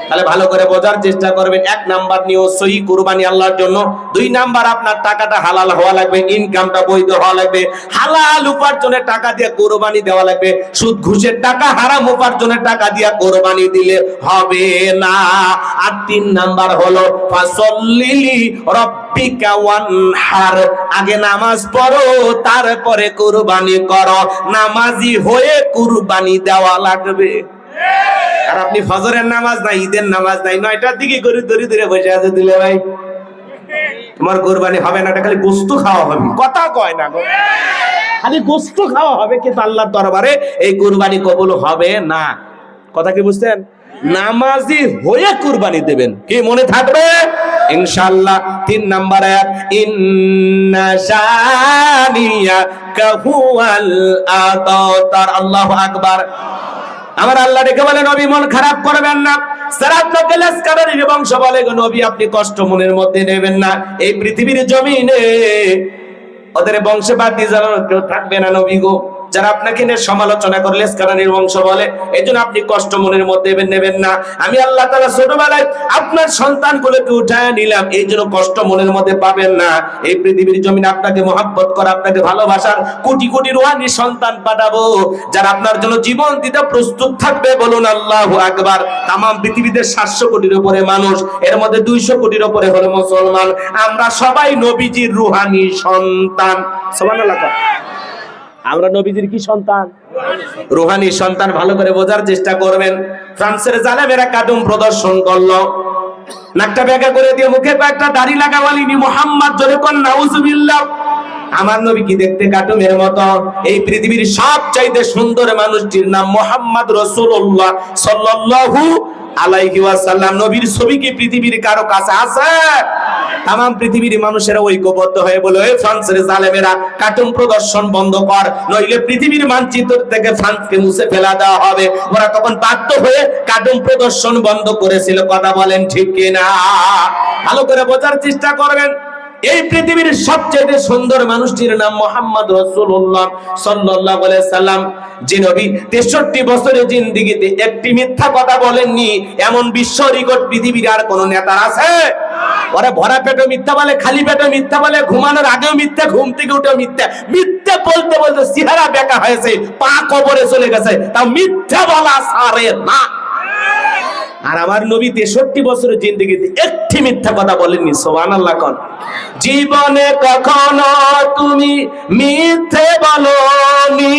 Speaker 1: তাহলে ভালো করে বোঝার চেষ্টা করবেন। 1 নাম্বার নিয়ত সহি কুরবানি আল্লাহর জন্য। 2 নাম্বার আপনার টাকাটা হালাল হওয়া লাগবে, ইনকামটা বৈধ হওয়া লাগবে, হালাল উপার্জনের টাকা দিয়ে কুরবানি দেওয়া লাগবে। সুদ ঘুষের টাকা, হারাম উপার্জনের টাকা দিয়ে কুরবানি দিলে হবে না। আর 3 নাম্বার হলো ফাসল্লিলি রাব্বিকা ওয়ানহার, আগে নামাজ পড়ো তারপরে কুরবানি করো, নামাজি হয়ে কুরবানি দেওয়া লাগবে। আর আপনি ফজরের নামাজ নাই, ঈদের নামাজ নাই, 9টার দিকে করে ধরে ধরে বসে আছে, দিলে ভাই তোমার কুরবানি হবে না, খালি গোশত খাওয়া হবে। কথা কয় না গো, খালি গোশত খাওয়া হবে, কিন্তু আল্লাহর দরবারে এই কুরবানি কবুল হবে না। কথা কি বুঝছেন? নামাজি হয়ে কুরবানি দেবেন, কি মনে থাকবে ইনশাআল্লাহ। 3 নাম্বার আয়াত, ইন্না শানিয়াকা হুয়াল আবতার। আল্লাহু আকবার। আমার আল্লাহ ডেকে বলে, নবী মন খারাপ করবেন না। সারাত নকেলেস কারণের বংশ বলে, গো নবী আপনি কষ্ট মনের মধ্যে নেবেন না। এই পৃথিবীর জমিনে ওদের বংশে বাতি জ্বালানোর কেউ থাকবে না নবী গো। যারা আপনাকে নিয়ে সমালোচনা করলে কারণের বংশ বলে, এই জন্য আপনি কষ্ট মনের মধ্যে নেবেন না। আমি আল্লাহ তাআলা ছোটবেলায় আপনার সন্তানগুলোকে উঠায় নিলাম, এই জন্য কষ্ট মনের মধ্যে পাবেন না। এই পৃথিবীর জমিনে আপনাকে মহব্বত করা, আপনাকে ভালোবাসার কোটি কোটি রুহানি সন্তান পাঠাবো, যারা আপনার জন্য জীবন দিতে প্রস্তুত থাকবে। বলুন আল্লাহু আকবার। তাম পৃথিবীতে 700 কোটির উপরে মানুষ, এর মধ্যে 200 কোটির উপরে হলো মুসলমান। আমরা সবাই নবীজির রুহানি সন্তান। সুবহানাল্লাহ। আমরা নবীজির কি সন্তান? রুহানি সন্তান। ভালো করে বোঝার চেষ্টা করবেন। ফ্রান্সের জালেমেরা কার্টুন প্রদর্শন করলো, নাকটা বেঁকা করে দিয়ে মুখে কয়েকটা দাড়ি লাগাওয়ালিনি মুহাম্মদ, জোরে কোন নাউজুবিল্লাহ। আমার নবী কি দেখতে কার্টুনের মতো? এই পৃথিবীর সবচাইতে সুন্দর মানুষটির নাম মুহাম্মদ রাসূলুল্লাহ সাল্লাল্লাহু আলাইহি ওয়াসাল্লাম। নবীর ছবি কি পৃথিবীর কারো কাছে আছে? তাম পৃথিবীর মানুষেরা ঐক্যবদ্ধ হয়ে বলে, ওই ফ্রান্সের জালেমেরা কার্টুন প্রদর্শন বন্ধ কর, নইলে পৃথিবীর মানচিত্র থেকে ফ্রান্সকে মুছে ফেলা দেওয়া হবে। ওরা তখন বাধ্য হয়ে কার্টুন প্রদর্শন বন্ধ করেছিল। কথা বলেন ঠিক কিনা? ভালো করে বোঝার চেষ্টা করবেন। এই পৃথিবীর সবচেয়ে সুন্দর মানুষটির নাম মুহাম্মদ রাসূলুল্লাহ সাল্লাল্লাহু আলাইহি সাল্লাম, যে নবী 63 বছরের জিন্দেগিতে একটি মিথ্যা কথা বলেননি। এমন বিশ্ব রেকর্ড পৃথিবীর আর কোন নেতার আছে? ওরা ভরা পেটে মিথ্যা বলে, খালি পেটে মিথ্যা বলে, ঘুমানোর আগেও মিথ্যা, ঘুম থেকে উঠেও মিথ্যা। মিথ্যা বলতে বলতে চেহারা বেঁকা হয়েছে, পা কবরে চলে গেছে, তাও মিথ্যা বলা ছাড়ে না। আর আমার নবী 63 বছরের জিন্দেগিতে একটি মিথ্যা কথা বলেননি। সুবহানাল্লাহ। কোন জীবনে কখনো তুমি মিথ্যে বলনি,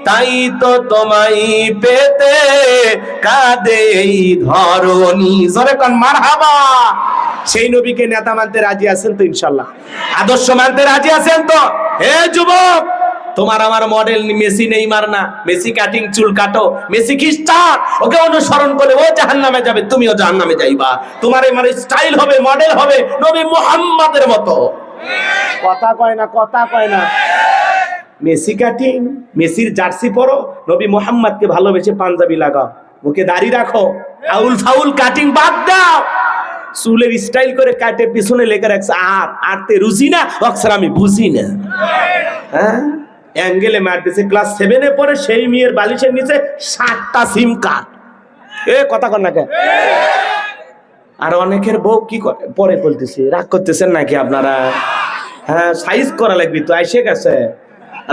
Speaker 1: তাই তো তোমায় পেতে কাঁদে এই ধরনী। জোরে কোন মারহাবা। সেই নবীকে নেতা মানতে রাজি আছেন তো ইনশাআল্লাহ? আদর্শ মানতে রাজি আছেন তো? হে যুবক, তোমার আমার মডেল মেসি নেইমার না, মেসি কাটিং চুল কাটো, মেসি খ্রিস্টান, ওকে অনুসরণ করে ও জাহান্নামে যাবে, তুমিও জাহান্নামে যাইবা। তোমার এই মানে স্টাইল হবে, মডেল হবে নবী মুহাম্মাদের মতো। কথা কয় না, কথা কয় না। মেসি কাটিং, মেসির জার্সি পরো, নবী মুহাম্মদকে ভালোবেসে পাঞ্জাবি লাগাও, মুখে দাড়ি রাখো, আউল ফাউল কাটিং বাদ দাও, চুলের স্টাইল করে কাটে পিছনে লেগে রাখছে আর আরতে রুচি না, অক্সর আমি বুঝি না। হ্যাঁ, অ্যাঙ্গেলে মারতেছে। ক্লাস 7 এ পড়ে সেই মেয়ের বালিশের নিচে 7টা সিম কার্ড। এ কথা কর না কে? আর অনেকের বউ কি করে পরে বলতেছে, রাগ করতেছেন নাকি আপনারা? হ্যাঁ, সাইজ করা লাগবে তো, আইসে গেছে,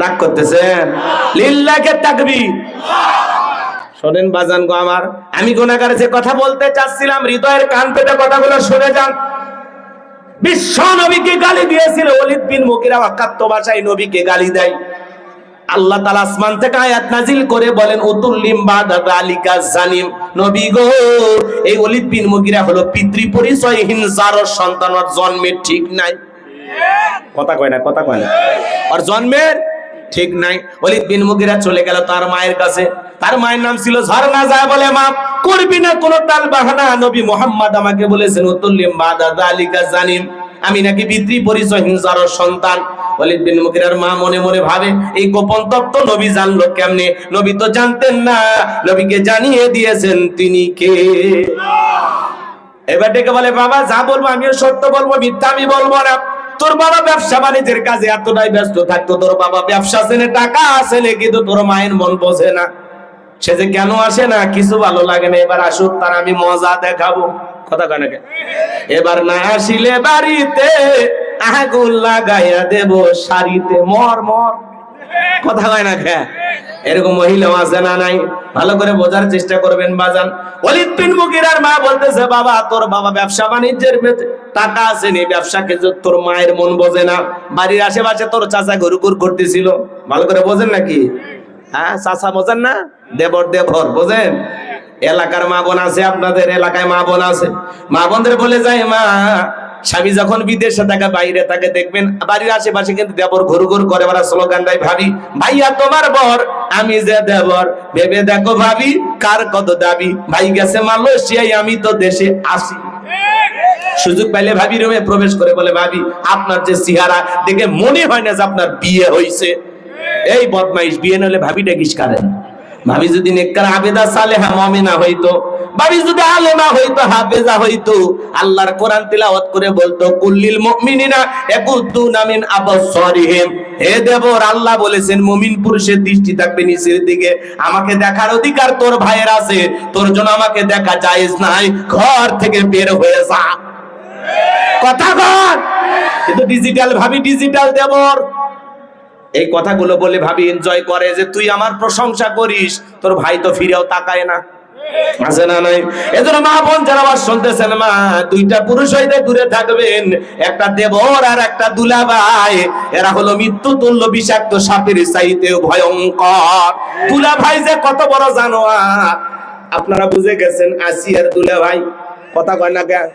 Speaker 1: রাগ করতেছেন? লিল্লাহি তাকবীর। শোনেন বাজান গো আমার, আমি গুনাহগার যে কথা বলতে চাচ্ছিলাম, হৃদয়ের কান পেতে কথাগুলো শুনে যান। বিশ্ব নবীকে গালি দিয়েছিল ওলীদ বিন মুগীরা, অকাত্য ভাষায় নবীকে গালি দেয়। আল্লাহ তাআলা আসমান থেকে আয়াত নাজিল করে বলেন, উতুল্লিম বাদা যালিকা জানিম। নবী গো, এই ওলীদ বিন মুগীরা হলো পিতৃ পরিচয়হীন, যার সন্তান ওর জন্মের ঠিক নাই। কথা কয় না, কথা কয় না। আর জন্মের ঠিক নাই। ওলীদ বিন মুগীরা চলে গেল তার মায়ের কাছে। তার মায়ের নাম ছিল ঝর্ণা। যায় বলে, মা করবি না কোনো তাল বাহানা, নবী মুহাম্মদ আমাকে বলেছেন উতুল্লিম বাদা যালিকা জানিম, আমি নাকি পিতৃ পরিচয়হীন যার সন্তান। ওলীদ বিন মুগীরার মা মনে মনে ভাবে, এই গোপন তত্ত্ব নবী জানলো কেমনে? নবী তো জানতেন না, নবীকে জানিয়ে দিয়েছেন তিনি কে। এবার ডেকে বলে, বাবা যা বলবো আমিও সত্য বলবো, মিথ্যা আমি বলবো না। তোর বাবা ব্যবসা বাণিজ্যের কাজে এতটাই ব্যস্ত থাকতো, তোর বাবা ব্যবসা আছে, টাকা আছে, কিন্তু তোর মায়ের মন বোঝে না। সে যে কেন আসে না, কিছু ভালো লাগে না, এবার আসুক, তার আমি মজা দেখাবো। কথা কয় না? এবার না আসিলে বাড়িতে আগুন লাগাইয়া দেব শাড়িতে, মর মর। কথা কয় না? এরকম মহিলা আছে না নাই? ভালো করে বোঝার চেষ্টা করবেন বাজান। ওয়ালিদ বিন মুগিরার মা বলতেছে, বাবা তোর বাবা ব্যবসা বাণিজ্যের টাকা আছে নি, ব্যবসাকে তোর মায়ের মন বোঝে না। বাড়ির আশেপাশে তোর চাচা ঘুরঘুর করতেছিল, ভালো করে বোঝেন নাকি? হ্যাঁ, চাচা বোঝেন না? দেবর দেবর বোঝেন? এলাকার মা বোন আছে, আপনাদের এলাকায় মা বোন আছে, মা বোনদের বলে যায়, মা স্বামী যখন বিদেশে থাকে, বাইরে থাকে, দেখবেন বাড়ির আশেপাশে কিন্তু দেবর ঘুরঘুর করে, ওরা স্লোগান দেয়, ভাবি ভাইয়া তোমার বর, আমি যে দেবর, ভেবে দেখো ভাবি কার কত দাবি, ভাই গেছে মালয়েশিয়ায়, আমি তো দেশে আসি। সুযোগ পাইলে ভাবি রুমে প্রবেশ করে বলে, ভাবি আপনার যে চেহারা দেখে মনে হয় না যে আপনার বিয়ে হয়েছে। এই বদমাইশ, বিয়ে নলে ভাবিটা কিস করেন? ভাবি যদি নেককার আবেদা সালেহা মুমিনা হইতো, ভাবি যদি আলেমা হইতো, হাফেজা হইতো, আল্লাহর কোরআন তিলাওয়াত করে বলতো, কুল্লিল মুমিনিনা ইয়াকুদ্দুনা মিন আবসারিহিম। হে দেবর, আল্লাহ বলেছেন মুমিন পুরুষের দৃষ্টি থাকবে নিচের দিকে, আমাকে দেখার অধিকার তোর ভাইয়ের আছে, তোর জন্য আমাকে দেখা জায়েজ নাই, ঘর থেকে বের হয়ে যা। কথা বল। কিন্তু ডিজিটাল ভাবি, ডিজিটাল দেবর এই কথাগুলো বলে ভাবি এনজয় করে যে তুই আমার প্রশংসা করিস, তোর ভাই তো ফিরেও তাকায় না। আছে না নাই? এজন্য মা বোন যারা আবার শুনতেছেন, মা দুইটা পুরুষ হইতে দূরে থাকবেন, একটা দেবর আর একটা দুলাভাই। এরা হলো মৃত্যু তুল্য বিষাক্ত সাপের চাইতেও ভয়ঙ্কর। দুলাভাই যে কত বড় জানোয়ার আপনারা বুঝে গেছেন। আসিয়ার দুলাভাই, কথা কয় না কেন?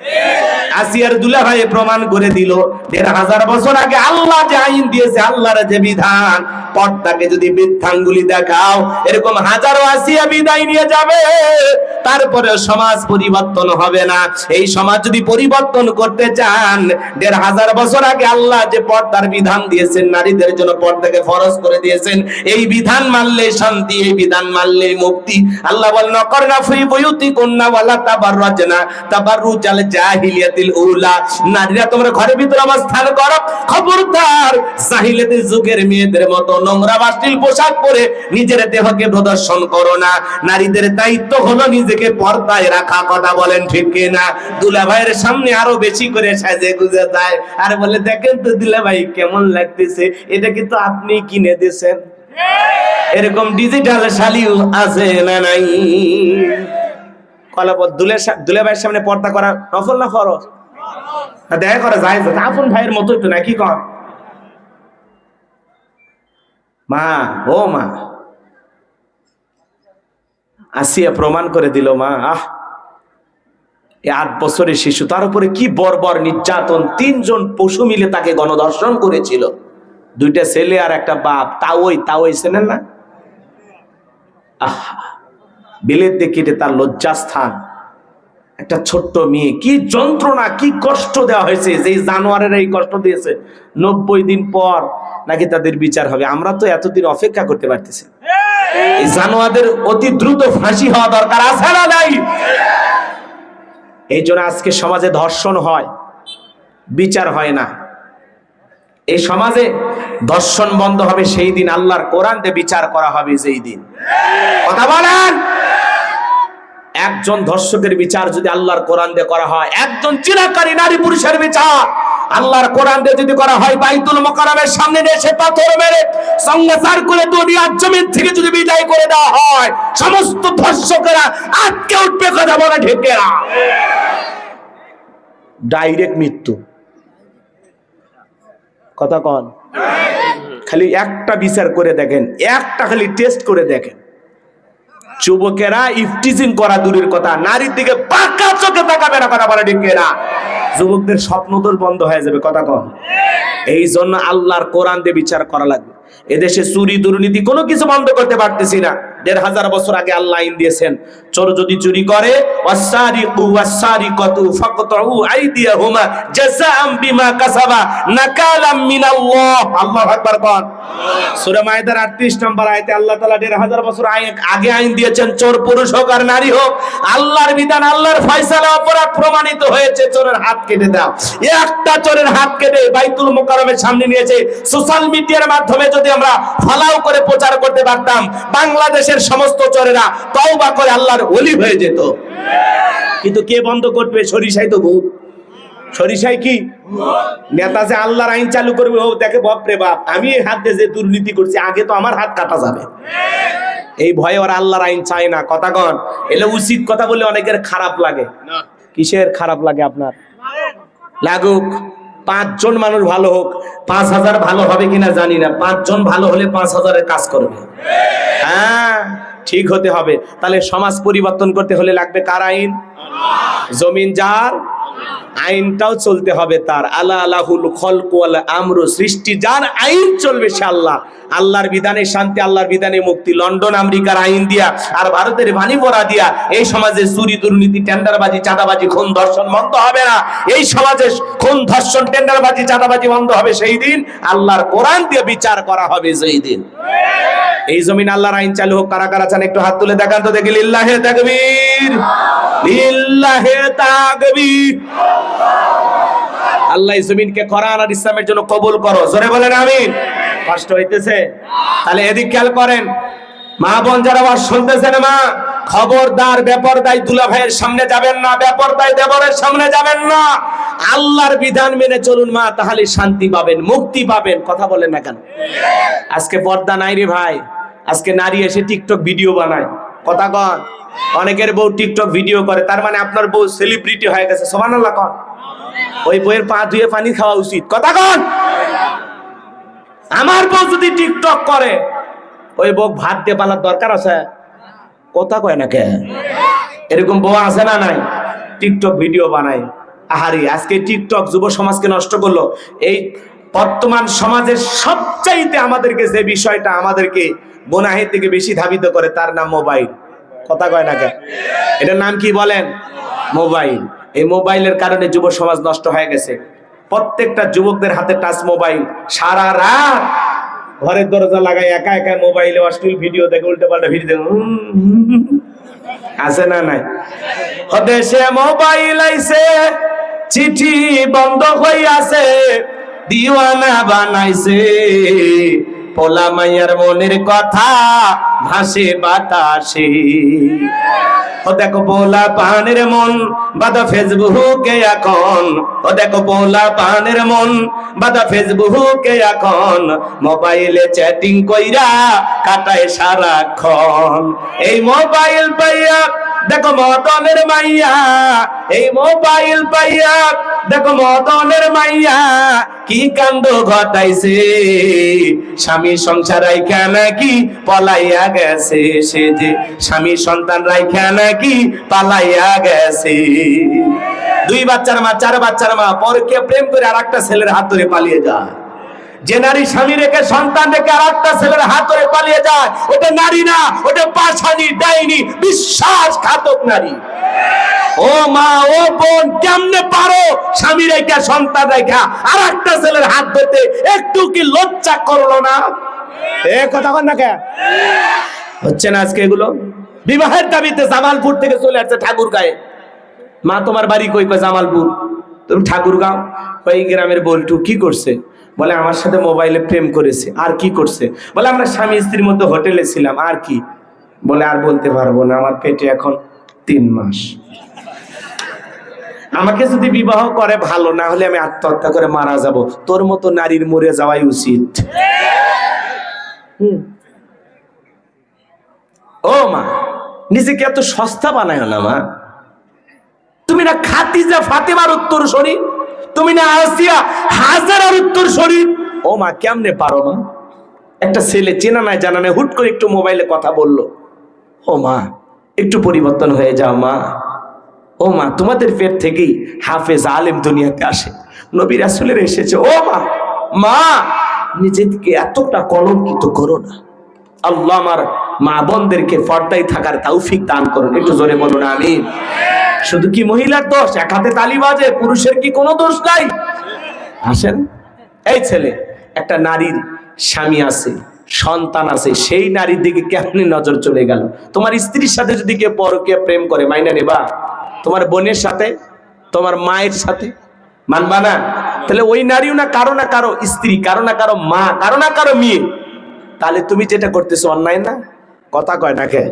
Speaker 1: আসিয়ার দুলাভাই প্রমাণ করে দিল ১৫০০ বছর আগে আল্লাহ যে আইন দিয়েছে, আল্লাহর যে বিধান, পর্দাকে যদি বৃদ্ধাঙ্গুলি দেখাও, এরকম হাজারো আসিয়া বিদায় নিয়ে যাবে, তারপরে সমাজ পরিবর্তন হবে না। এই সমাজ যদি পরিবর্তন করতে চান, ১৫০০ বছর আগে আল্লাহ যে পর্দার বিধান দিয়েছেন, নারীদের জন্য পর্দাকে ফরজ করে দিয়েছেন, এই বিধান মানলে শান্তি, এই বিধান মানলে মুক্তি। আল্লাহ বলেন, নকরনা ফি বুয়ুতিকুন্না ওয়ালা তাবাররাজনা তাবাররুজাল জাহিলিয়াতিল উলা। নারীরা তোমরা ঘরের ভিতরে অবস্থান করো, খবরদার জাহিলিয়াতের যুগের মেয়েদের মতো নোংরা বাষ্টিল পোশাক পরে নিজের দেহকে প্রদর্শন করো না। নারীদের দায়িত্ব হলো নিজেকে পর্দায় রাখা। কথা বলেন ঠিক কিনা? দুলাভাইয়ের সামনে আরো বেশি করে সাজে গুজে যায় আর বলে, দেখেন তো দুলাভাই কেমন লাগতেছে, এটা কিন্তু আপনি কিনে দিয়েছেন। এরকম ডিজিটাল শালিও আছে না নাই? কলাপদ দুলাভাইয়ের সামনে পর্দা করা নফল না ফরজ? দেখা করা যায়, আপন ভাইয়ের মতোই তো নাকি? কম মা, ও মা, আসিয়া প্রমাণ করে দিল, মা এই ৮ বছরের শিশু, তার উপরে কি বর্বর নির্যাতন। ৩ জন পশু মিলে তাকে গণধর্ষণ করেছিল, 2টা ছেলে আর একটা বাপ। তাওই চেনেন না? বিলেত কেটে তার লজ্জাস্থান, একটা ছোট্ট মেয়ে, কি যন্ত্রণা, কি কষ্ট দেওয়া হয়েছে। যে জানোয়ারের এই কষ্ট দিয়েছে, ৯০ দিন পর নাকি তাদের বিচার হবে। আমরা তো এতদিন অপেক্ষা করতে পারতেছি। এই জানোয়ারদের অতি দ্রুত ফাঁসি হওয়া দরকার, আছে না নাই? এই জন্য আজকে সমাজে ধর্ষণ হয়, বিচার হয় না। এই সমাজে ধর্ষণ বন্ধ হবে সেই দিন, আল্লাহর কোরআন দিয়ে বিচার করা হবে সেই দিন। কথা বলেন। একজন ধর্ষকের বিচার যদি আল্লাহর কোরআন দিয়ে করা হয়, একজন জিনাকারী নারী পুরুষের বিচার আল্লাহর কোরআন দিয়ে যদি করা হয়, বাইতুল মুকাররমের সামনে এসে পাথর মেরে সংসার করে দুনিয়ার জমিন থেকে যদি বিদায় করে দেওয়া হয়, সমস্ত ধর্ষকেরা আটকে উঠবে। কথা বলে ঠিক না? ডাইরেক্ট মৃত্যু। কথা কন। খালি একটা বিচার করে দেখেন, একটা খালি টেস্ট করে দেখেন। যুবকেরা ইফটিজিং করা দূরের কথা, নারীর দিকে বাঁকা চোখে তাকাবে না। কথা বলে ঠিক না? যুবকদের স্বপ্ন দোষ বন্ধ হয়ে যাবে। কথা কন। এই জন্য আল্লাহর কোরআন দিয়ে বিচার করা লাগবে। এদেশে চুরি দুর্নীতি কোনো কিছু বন্ধ করতে পারতেছি না। ১৫০০ বছর আগে আল্লাহ আইন দিয়েছেন, চোর যদি চুরি করে ওয়াসারিকু ওয়াসারিকাতু ফাকতাউ আইদিয়াহুমা জাযাআম বিমা কাসাবা নাকালাম মিনাল্লাহ। আল্লাহু আকবার বল। সূরা মায়েদার 38 নম্বর আয়াতে আল্লাহ তাআলা ১৫০০ বছর আগে আইন দিয়েছেন, চোর পুরুষ হোক আর নারী হোক, আল্লাহর বিধান, আল্লাহর ফয়সালা অপরাধ প্রমাণিত হয়েছে, চোরের হাত কেটে দাও। একটা চোরের হাত কেটে বাইতুল মুকাররমের সামনে নিয়েছে। সোশ্যাল মিডিয়ার মাধ্যমে যদি আমরা ফলাও করে প্রচার করতে পারতাম, বাংলাদেশের সমস্ত চোরেরা তওবা করে আল্লাহর ওলি হয়ে যেত। কিন্তু কে বন্ধ করবে? সরিষাই তো ভূত। সরিষাই কি নেতা যে আল্লাহর আইন চালু করবে, ও দেখে বাপরে বাপ, আমি এই হাত দিয়ে যে দুর্নীতি করছি, আগে তো আমার হাত কাটা যাবে, এই ভয়ে ওরা আল্লাহর আইন চায় না। কথা কন, এলে উচিত কথা বলে অনেকের খারাপ লাগে। কিসের খারাপ লাগে আপনার? লাগুক 5 জন মানুষ ভালো হোক, 5000 ভালো হবে কিনা জানি না, 5 জন ভালো হলে 5000-এর কাজ করবে। হ্যাঁ, ঠিক হতে হবে। তাহলে সমাজ পরিবর্তন করতে হলে লাগবে কার আইন? জমিন যার, আইনটাও চলতে হবে তার। আলা আলাহুল খলকু ওয়াল আমরু, সৃষ্টি যার, আইন চলবে সে আল্লাহ। আল্লাহর বিধানে শান্তি, আল্লাহর বিধানে মুক্তি। লন্ডন আমেরিকার আইন দিয়া আর ভারতের বাণী পড়া দিয়া এই সমাজে চুরি দুর্নীতি টেন্ডারবাজি চাঁদাবাজি খুন ধর্ষণ বন্ধ হবে না। এই সমাজে খুন ধর্ষণ টেন্ডারবাজি চাঁদাবাজি বন্ধ হবে সেই দিন, আল্লাহর কোরআন দিয়ে বিচার করা হবে সেই দিন। এই জমিন আল্লাহর আইন চালু হোক। কারা কারা চান একটু হাত তুলে দেখান তো দেখি। লিল্লাহে তাকবীর, লিল্লাহে তাকবীর। আল্লাহ এই জমিনকে কোরআন আর ইসলামের জন্য কবুল করো। জোরে বলেন আমিন। কষ্ট হইতেছে? তাহলে এদিক খেয়াল করেন, মা বোন যারা আওয়াজ শুনতেছেন, মা খবরদার, বেপরদায় দুলা ভাইয়ের সামনে যাবেন না, বেপরদায় দেবরের সামনে যাবেন না। আল্লাহর বিধান মেনে চলুন মা, তাহলে শান্তি পাবেন, মুক্তি পাবেন। কথা বলেন না কেন? আজকে পর্দা নাই রে ভাই। আজকে নারী এসে টিকটক ভিডিও বানায়। কথা কন, অনেকের বউ টিকটক ভিডিও করে, তার মানে আপনার বউ সেলিব্রিটি হয়ে গেছে। সুবহানাল্লাহ কন। ওই বউয়ের পা ধুয়ে পানি খাওয়া উচিত। কথা কন। আমার বউ যদি টিকটক করে, ওই বউ ভাত দিয়ে পালার দরকার আছে? কথা কয় না কে? এরকম বউ আছে না নাই? টিকটক ভিডিও বানায়। আহারি, আজকে টিকটক যুব সমাজকে নষ্ট করলো। এই বর্তমান সমাজের সবচাইতে আমাদেরকে যে বিষয়টা আমাদেরকে গুনাহের দিকে বেশি ধাবিত করে, তার নাম মোবাইল। কথা কয় না কে? এটার নাম কি বলেন? মোবাইল। এই মোবাইলের কারণে যুব সমাজ নষ্ট হয়ে গেছে। প্রত্যেকটা যুবকদের হাতে টাচ মোবাইল। সারা রাত ঘরের দরজা লাগাই একা একা মোবাইলে অশ্লীল ভিডিও দেখে, উল্টো পাল্টা ভিডিও দেখে। আছে না নাই? দেশে মোবাইল আইছে, চিঠি বন্ধ হইয়াছে, দিওয়ানা বানাইছে, পোলা মাইয়ার মনের কথা ভাসে বাতাসে। ও দেখো পোলা পানের মন বাদা ফেসবুকে এখন, ও দেখো পোলা পানের মন বাদা ফেসবুকে এখন, মোবাইলে চ্যাটিং কইরা কাটায় সারাক্ষণ। এই মোবাইল পাইয়া দেখো মদনের মাইয়া, এই মোবাইল পাইয়া দেখো মদনের মাইয়া কি কাণ্ড ঘটাইছে। স্বামী সংসার রাইখা নাকি পলাইয়া গেছে, সে যে স্বামী সন্তান রাইখা নাকি পালাইয়া গেছে। 2 বাচ্চার মা, 4 বাচ্চার মা, পরকে প্রেম করে আর একটা ছেলের হাত ধরে পালিয়ে যায়। যে নারী স্বামী রেখে সন্তান রেখে আর একটা ছেলের হাত ধরে পালিয়ে যায়, ওটা নারী না, ওটা পাশানি, ডাইনি, বিশ্বাসঘাতক নারী। ও মা, ও বোন, কেমনে পারো স্বামী রেখা সন্তান রেখা আর একটা ছেলের হাত ধরতে? একটু কি লজ্জা করলো না? এ কথা বল না কে? হচ্ছে না আজকে এগুলো? বিবাহের দাবিতে জামালপুর থেকে চলে আসছে ঠাকুরগাঁয়ে। মা তোমার বাড়ি কই? কয় জামালপুর। তুমি ঠাকুরগাঁও? ওই গ্রামের বলটু। কি করছে? বলে আমার সাথে মোবাইলে প্রেম করেছে। আর কি করছে? বলে আমরা স্বামী স্ত্রীর মধ্যে হোটেলে ছিলাম। আর কি? বলে আর বলতে পারবো না, আমার পেটে এখন 3 মাস। আমাকে যদি বিবাহ করে ভালো, না হলে আমি আত্মহত্যা করে মারা যাব। তোর মতো নারীর মরে যাওয়াই উচিত। ও মা, নিজেকে এত সস্তা বানায় না মা। তুমি না খাদিজা ফাতেমার উত্তরসূরি, তুমি না আসিয়া হাজারার উত্তরসূরি। ও মা, কেমনে পারো মা? একটা ছেলে চেনা নাই জানা নাই, হুট করে একটু মোবাইলে কথা বললো। ও মা, একটু পরিবর্তন হয়ে যাও মা। ও মা, তোমাদের পেট থেকেই হাফেজ আলেম দুনিয়াতে আসে, নবী রাসূলের এসেছে। ও মা, মা নিজেকে এতটা কলঙ্কিত করো না। আল্লাহ আমার মা বোনদেরকে পর্দায় থাকার তৌফিক দান করুন। একটু জোরে বলুন আমিন। শুধু কি মহিলার দোষ? এক হাতে তালি বাজে, পুরুষের কি কোনো দোষ নাই? আসেন, এই ছেলে, একটা নারীর স্বামী আছে, সন্তান আছে, সেই নারীর দিকে কেমনি নজর চলে গেল? তোমার স্ত্রীর সাথে যদি কেউ পরকীয়া প্রেম করে, মাইনা নেবা? তোমার বোনের সাথে, তোমার মায়ের সাথে মানবা না? তাহলে ওই নারীও না কারো স্ত্রী, কারো না কারো মা, কারো না কারো মেয়ে। তাহলে তুমি যেটা করতেছো অন্যায় না? কথা কয় না কে?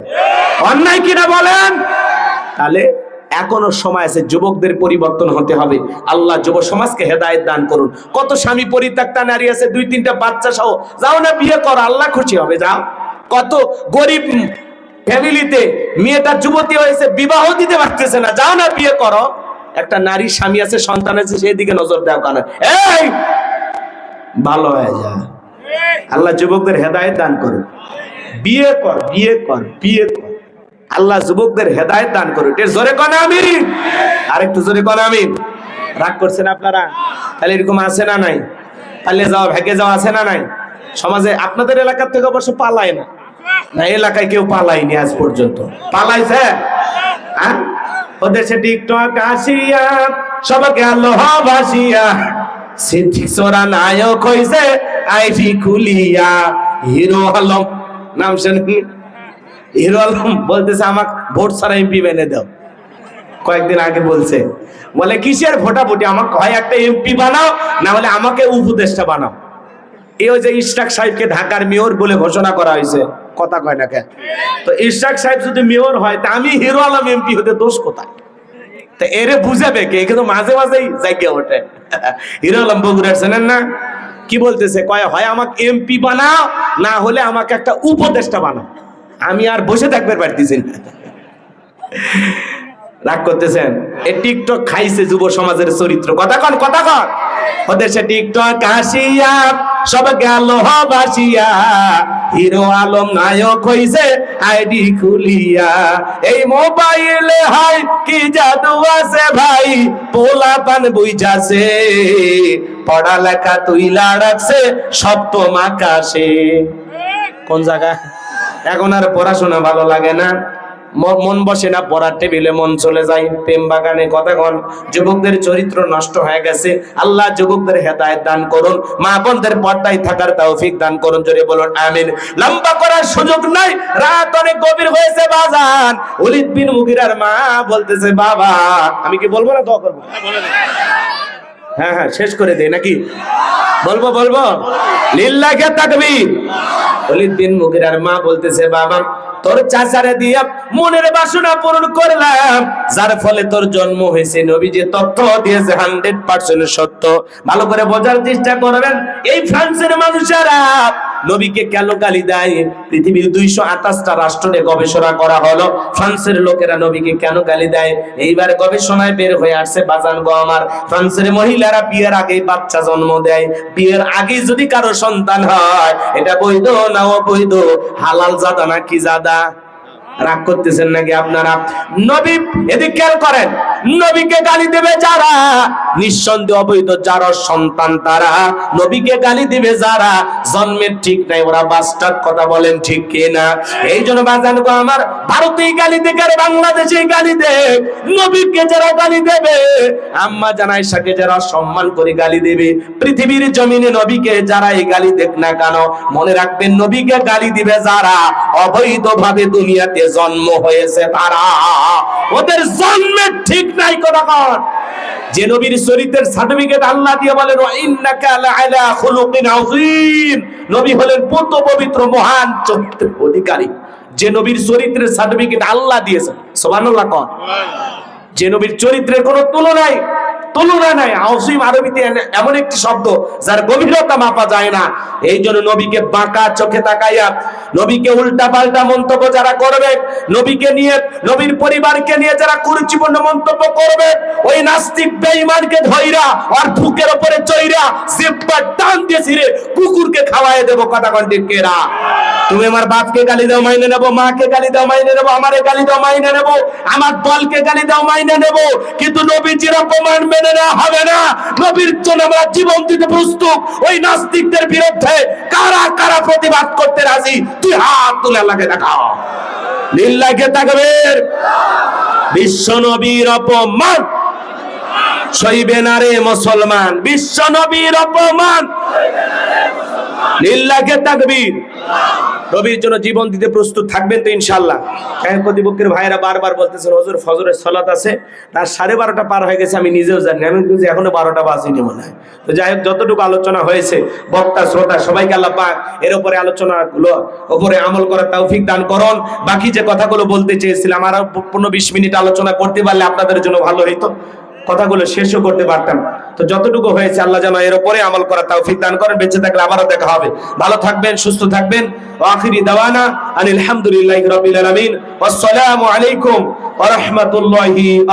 Speaker 1: অন্যায় কিনা বলেন? তাহলে এখনো সময় আছে, যুবকদের পরিবর্তন হতে হবে। আল্লাহ যুব সমাজকে হেদায়েত দান করুন। কত স্বামী পরিত্যক্তা নারী আছে, 2-3টা বাচ্চা সহ, যাও না বিয়ে করো, আল্লাহ খুশি হবে, যাও। কত গরিব ফ্যামিলিতে মেয়েটা যুবতী হয়েছে, বিবাহ দিতে পারতেছে না, যাও না বিয়ে করো। একটা নারীর স্বামী আছে, সন্তান আছে, সেই দিকে নজর দেওয়া কেন? এই ভালো হয়ে যা। আল্লাহ যুবকদের হেদায়েত দান করুন। বিয়ে কর, বিয়ে কর, বিয়ে কর। আল্লাহ যুবকদের হেদায়েত দান করুন। এর জোরে কোন আমিন? আরেকটু জোরে কোন আমিন? রাগ করছেন আপনারা? তাহলে এরকম আছে না নাই? তাহলে যাও, ভেগে যাও, আছে না নাই? সমাজে আপনাদের এলাকার থেকে অবশ্য পালায় না, না এলাকায় কেউ পালায়নি আজ পর্যন্ত। পালাইছে? হ্যাঁ, ওদের সে টিকটক আসিয়া সবাইকে আল্লাহ ভাসিয়া, সিদ্দিক সোরা নায়ক হইছে আইডি খুলিয়া। হিরো আলম নাম শুনেন? হিরো আলম বলতেছে আমাকে ভোট ছাড়া এমপি বেনে দাও। কয়েকদিন আগে বলছে, বলে কিসের ভোটাভুটি, আমাকে হয় একটা এমপি বানাও, না হলে আমাকে উপদেষ্টা বানাও। এই যে ইশরাক সাহেবকে ঢাকার মেয়র বলে ঘোষণা করা হয়েছে, কথা কয় না কেন? তো ইশরাক সাহেব যদি মেয়র হয়, তা আমি হিরো আলম এমপি হতে দোষ কোথায়? তা এরে বুঝাবে কে? কিন্তু মাঝে মাঝেই জায়গা ওঠে। হিরো আলম বগুড়ার চেনেন না? কি বলতেছে, কয় হয় আমাকে এমপি বানাও, না হলে আমাকে একটা উপদেষ্টা বানাও। আমি আর বসে থাকতে পারতেছি না। রাগ করতেছেন? এই টিকটক খাইছে যুব সমাজের চরিত্র। কথা কন, কথা কন। ওদের সে টিকটক আসিয়া সব গেল ভাসিয়া, হিরো আলম নায়ক হইছে আইডি খুলিয়া। এই মোবাইলে হাই কি জাদু আছে ভাই, পোলা পান বুঝাছে, পড়ালেখা তুইলা রাখছে সপ্তম আকাশে। কোন জায়গা? এখন আর পড়াশোনা ভালো লাগে না, মন বসে না, পড়ার টেবিলে মন চলে যায় প্রেম বাগানে। কতক্ষণ যুবকদের চরিত্র নষ্ট হয়ে গেছে। আল্লাহ যুবকদের হেদায়েত দান করুন, মা বোনদের পর্দায় থাকার তৌফিক দান করুন। জোরে বলুন আমিন। লম্বা করার সুযোগ নাই, রাত অনেক গভীর হয়েছে বাজান। ওলীদ বিন মুগীরার মা বলতেছে, বাবা আমি কি বলবো না, দোয়া করবো? হ্যাঁ হ্যাঁ, শেষ করে দেই নাকি? বলবো বলবো, লিল্লাহি তাকবীর। ওলীদ বিন মুগীরার মা বলতেছে, বাবা তোর চাচারে দিয়া মনের বাসনা পূরণ করলাম, যার ফলে তোর জন্ম হয়েছে। নবী যে তথ্য দিয়েছে 100% সত্য। ভালো করে বোঝার চেষ্টা করবেন। এই ফ্রান্সের মানুষেরা নবীকে কেন গালি দেয়? পৃথিবীর 228টা রাষ্ট্রে গবেষণা করা হলো, ফ্রান্সের লোকেরা নবীকে কেন গালি দেয়। এইবার গবেষণায় বের হয়ে আসছে, বাজান গো আমার, ফ্রান্সের মহিলারা বিয়ের আগেই বাচ্চা জন্ম দেয়। বিয়ের আগে যদি কারো সন্তান হয়, এটা বৈধ না অবৈধ, হালাল জাদা না কি জাদা? রাগ করতেছেন নাকি আপনারা? নবী এদিকে খেয়াল করেন, নবীকে গালি দেবে যারা, নিঃসন্দেহ অবৈধ যারা সন্তান তারা। নবীকে গালি দিবে যারা জন্মের ঠিক নাই, ওরা বাস্টার্ড। কথা বলেন ঠিক কিনা? এই জন্য বাজান গো আমার, ভারতেই গালি দেবে আর বাংলাদেশেই গালি দেবে। নবীকে যারা গালি দেবে, আম্মা জান আয়েশাকে যারা সম্মান করে গালি দেবে, পৃথিবীর জমিনে নবীকে যারা এই গালি দেখ না কেন, মনে রাখবেন নবীকে গালি দিবে যারা অবৈধভাবে দুনিয়াতে জন্ম হয়েছে তারা, ওদের জন্মের ঠিক নাই। কথা কর। যে নবীর চরিত্রের সার্টিফিকেট আল্লাহ দিয়ে বলেন, ওয়া ইন্নাকা লাআলা খুলুকিন আযীম, নবী হলেন পূর্ণ পবিত্র মহান চরিত্রের অধিকারী। যে নবীর চরিত্রের সার্টিফিকেট আল্লাহ দিয়েছেন, সুবহানাল্লাহ কর। যে নবীর চরিত্রের কোনো তুলনা নাই। আযীম আরবিতে এমন একটি শব্দ যার গভীরতা মাপা যায় না। এই জন্য নবীকে বাঁকা চোখে তাকাইয়া, নবীকে উল্টা পাল্টা মন্তব্য যারা করবে, নবীকে নিয়ে, নবীর পরিবারকে নিয়ে যারা কুরুচিপূর্ণ মন্তব্য করবে, ওই নাস্তিক বেঈমানকে ধইরা আর বুকের উপরে চইরা জিহ্বা টান দিয়ে ছিঁড়ে কুকুরকে খাওয়ায় দেব। কথা কোন ঠিক কেরা? তুমি আমার বাপকে গালি দাও মাইনে নেব, মাকে গালি দাও মাইনে নেব, আমারে গালি দাও মাইনে নেব, আমার দলকে গালি দাও মাইনে নেব, কিন্তু নবীজির অপমান মেনে নেওয়া হবে না। নবীর জন্য আমরা জীবন দিতে প্রস্তুত। ওই নাস্তিকদের বিরুদ্ধে কারা কারা প্রতিবাদ করতে রাজি? তুই হাত তুলে আল্লাহকে দেখাও। লিল্লাহি তাকবীর। বিশ্ব নবীর অপমান সইবে না রে মুসলমান, বিশ্ব নবীর অপমান। লিল্লাহে তাকবীর। নবীর জন্য জীবন দিতে প্রস্তুত থাকবেন তো ইনশাআল্লাহ। কতিপক্ষের ভাইরা বারবার বলতেছেন হুজুর ফজরের সালাত আছে, তার 12:30 পার হয়ে গেছে, আমি নিজেও জানি, আমি বুঝি এখনো 12টা বাজেনি মনে হয়। তো যাই হোক, যতটুকু আলোচনা হয়েছে বক্তা শ্রোতা সবাইকে আল্লাহ পাক এর উপরে আলোচনাগুলো উপরে আমল করার তৌফিক দান করুন। বাকি যে কথাগুলো বলতে চেয়েছিলাম আরো 15-20 মিনিট আলোচনা করতে পারলে আপনাদের জন্য ভালো হইতো, কথাগুলো শেষও করতে পারতাম। তো যতটুকু হয়েছে আল্লাহ যেন এর উপরে আমল করার তৌফিক দান করেন। বেঁচে থাকলে আবারও দেখা হবে। ভালো থাকবেন, সুস্থ থাকবেন। আখিরি দাওয়ানা আলহামদুলিল্লাহি রাব্বিল আলামিন। আসসালামু আলাইকুম ওয়া রাহমাতুল্লাহি।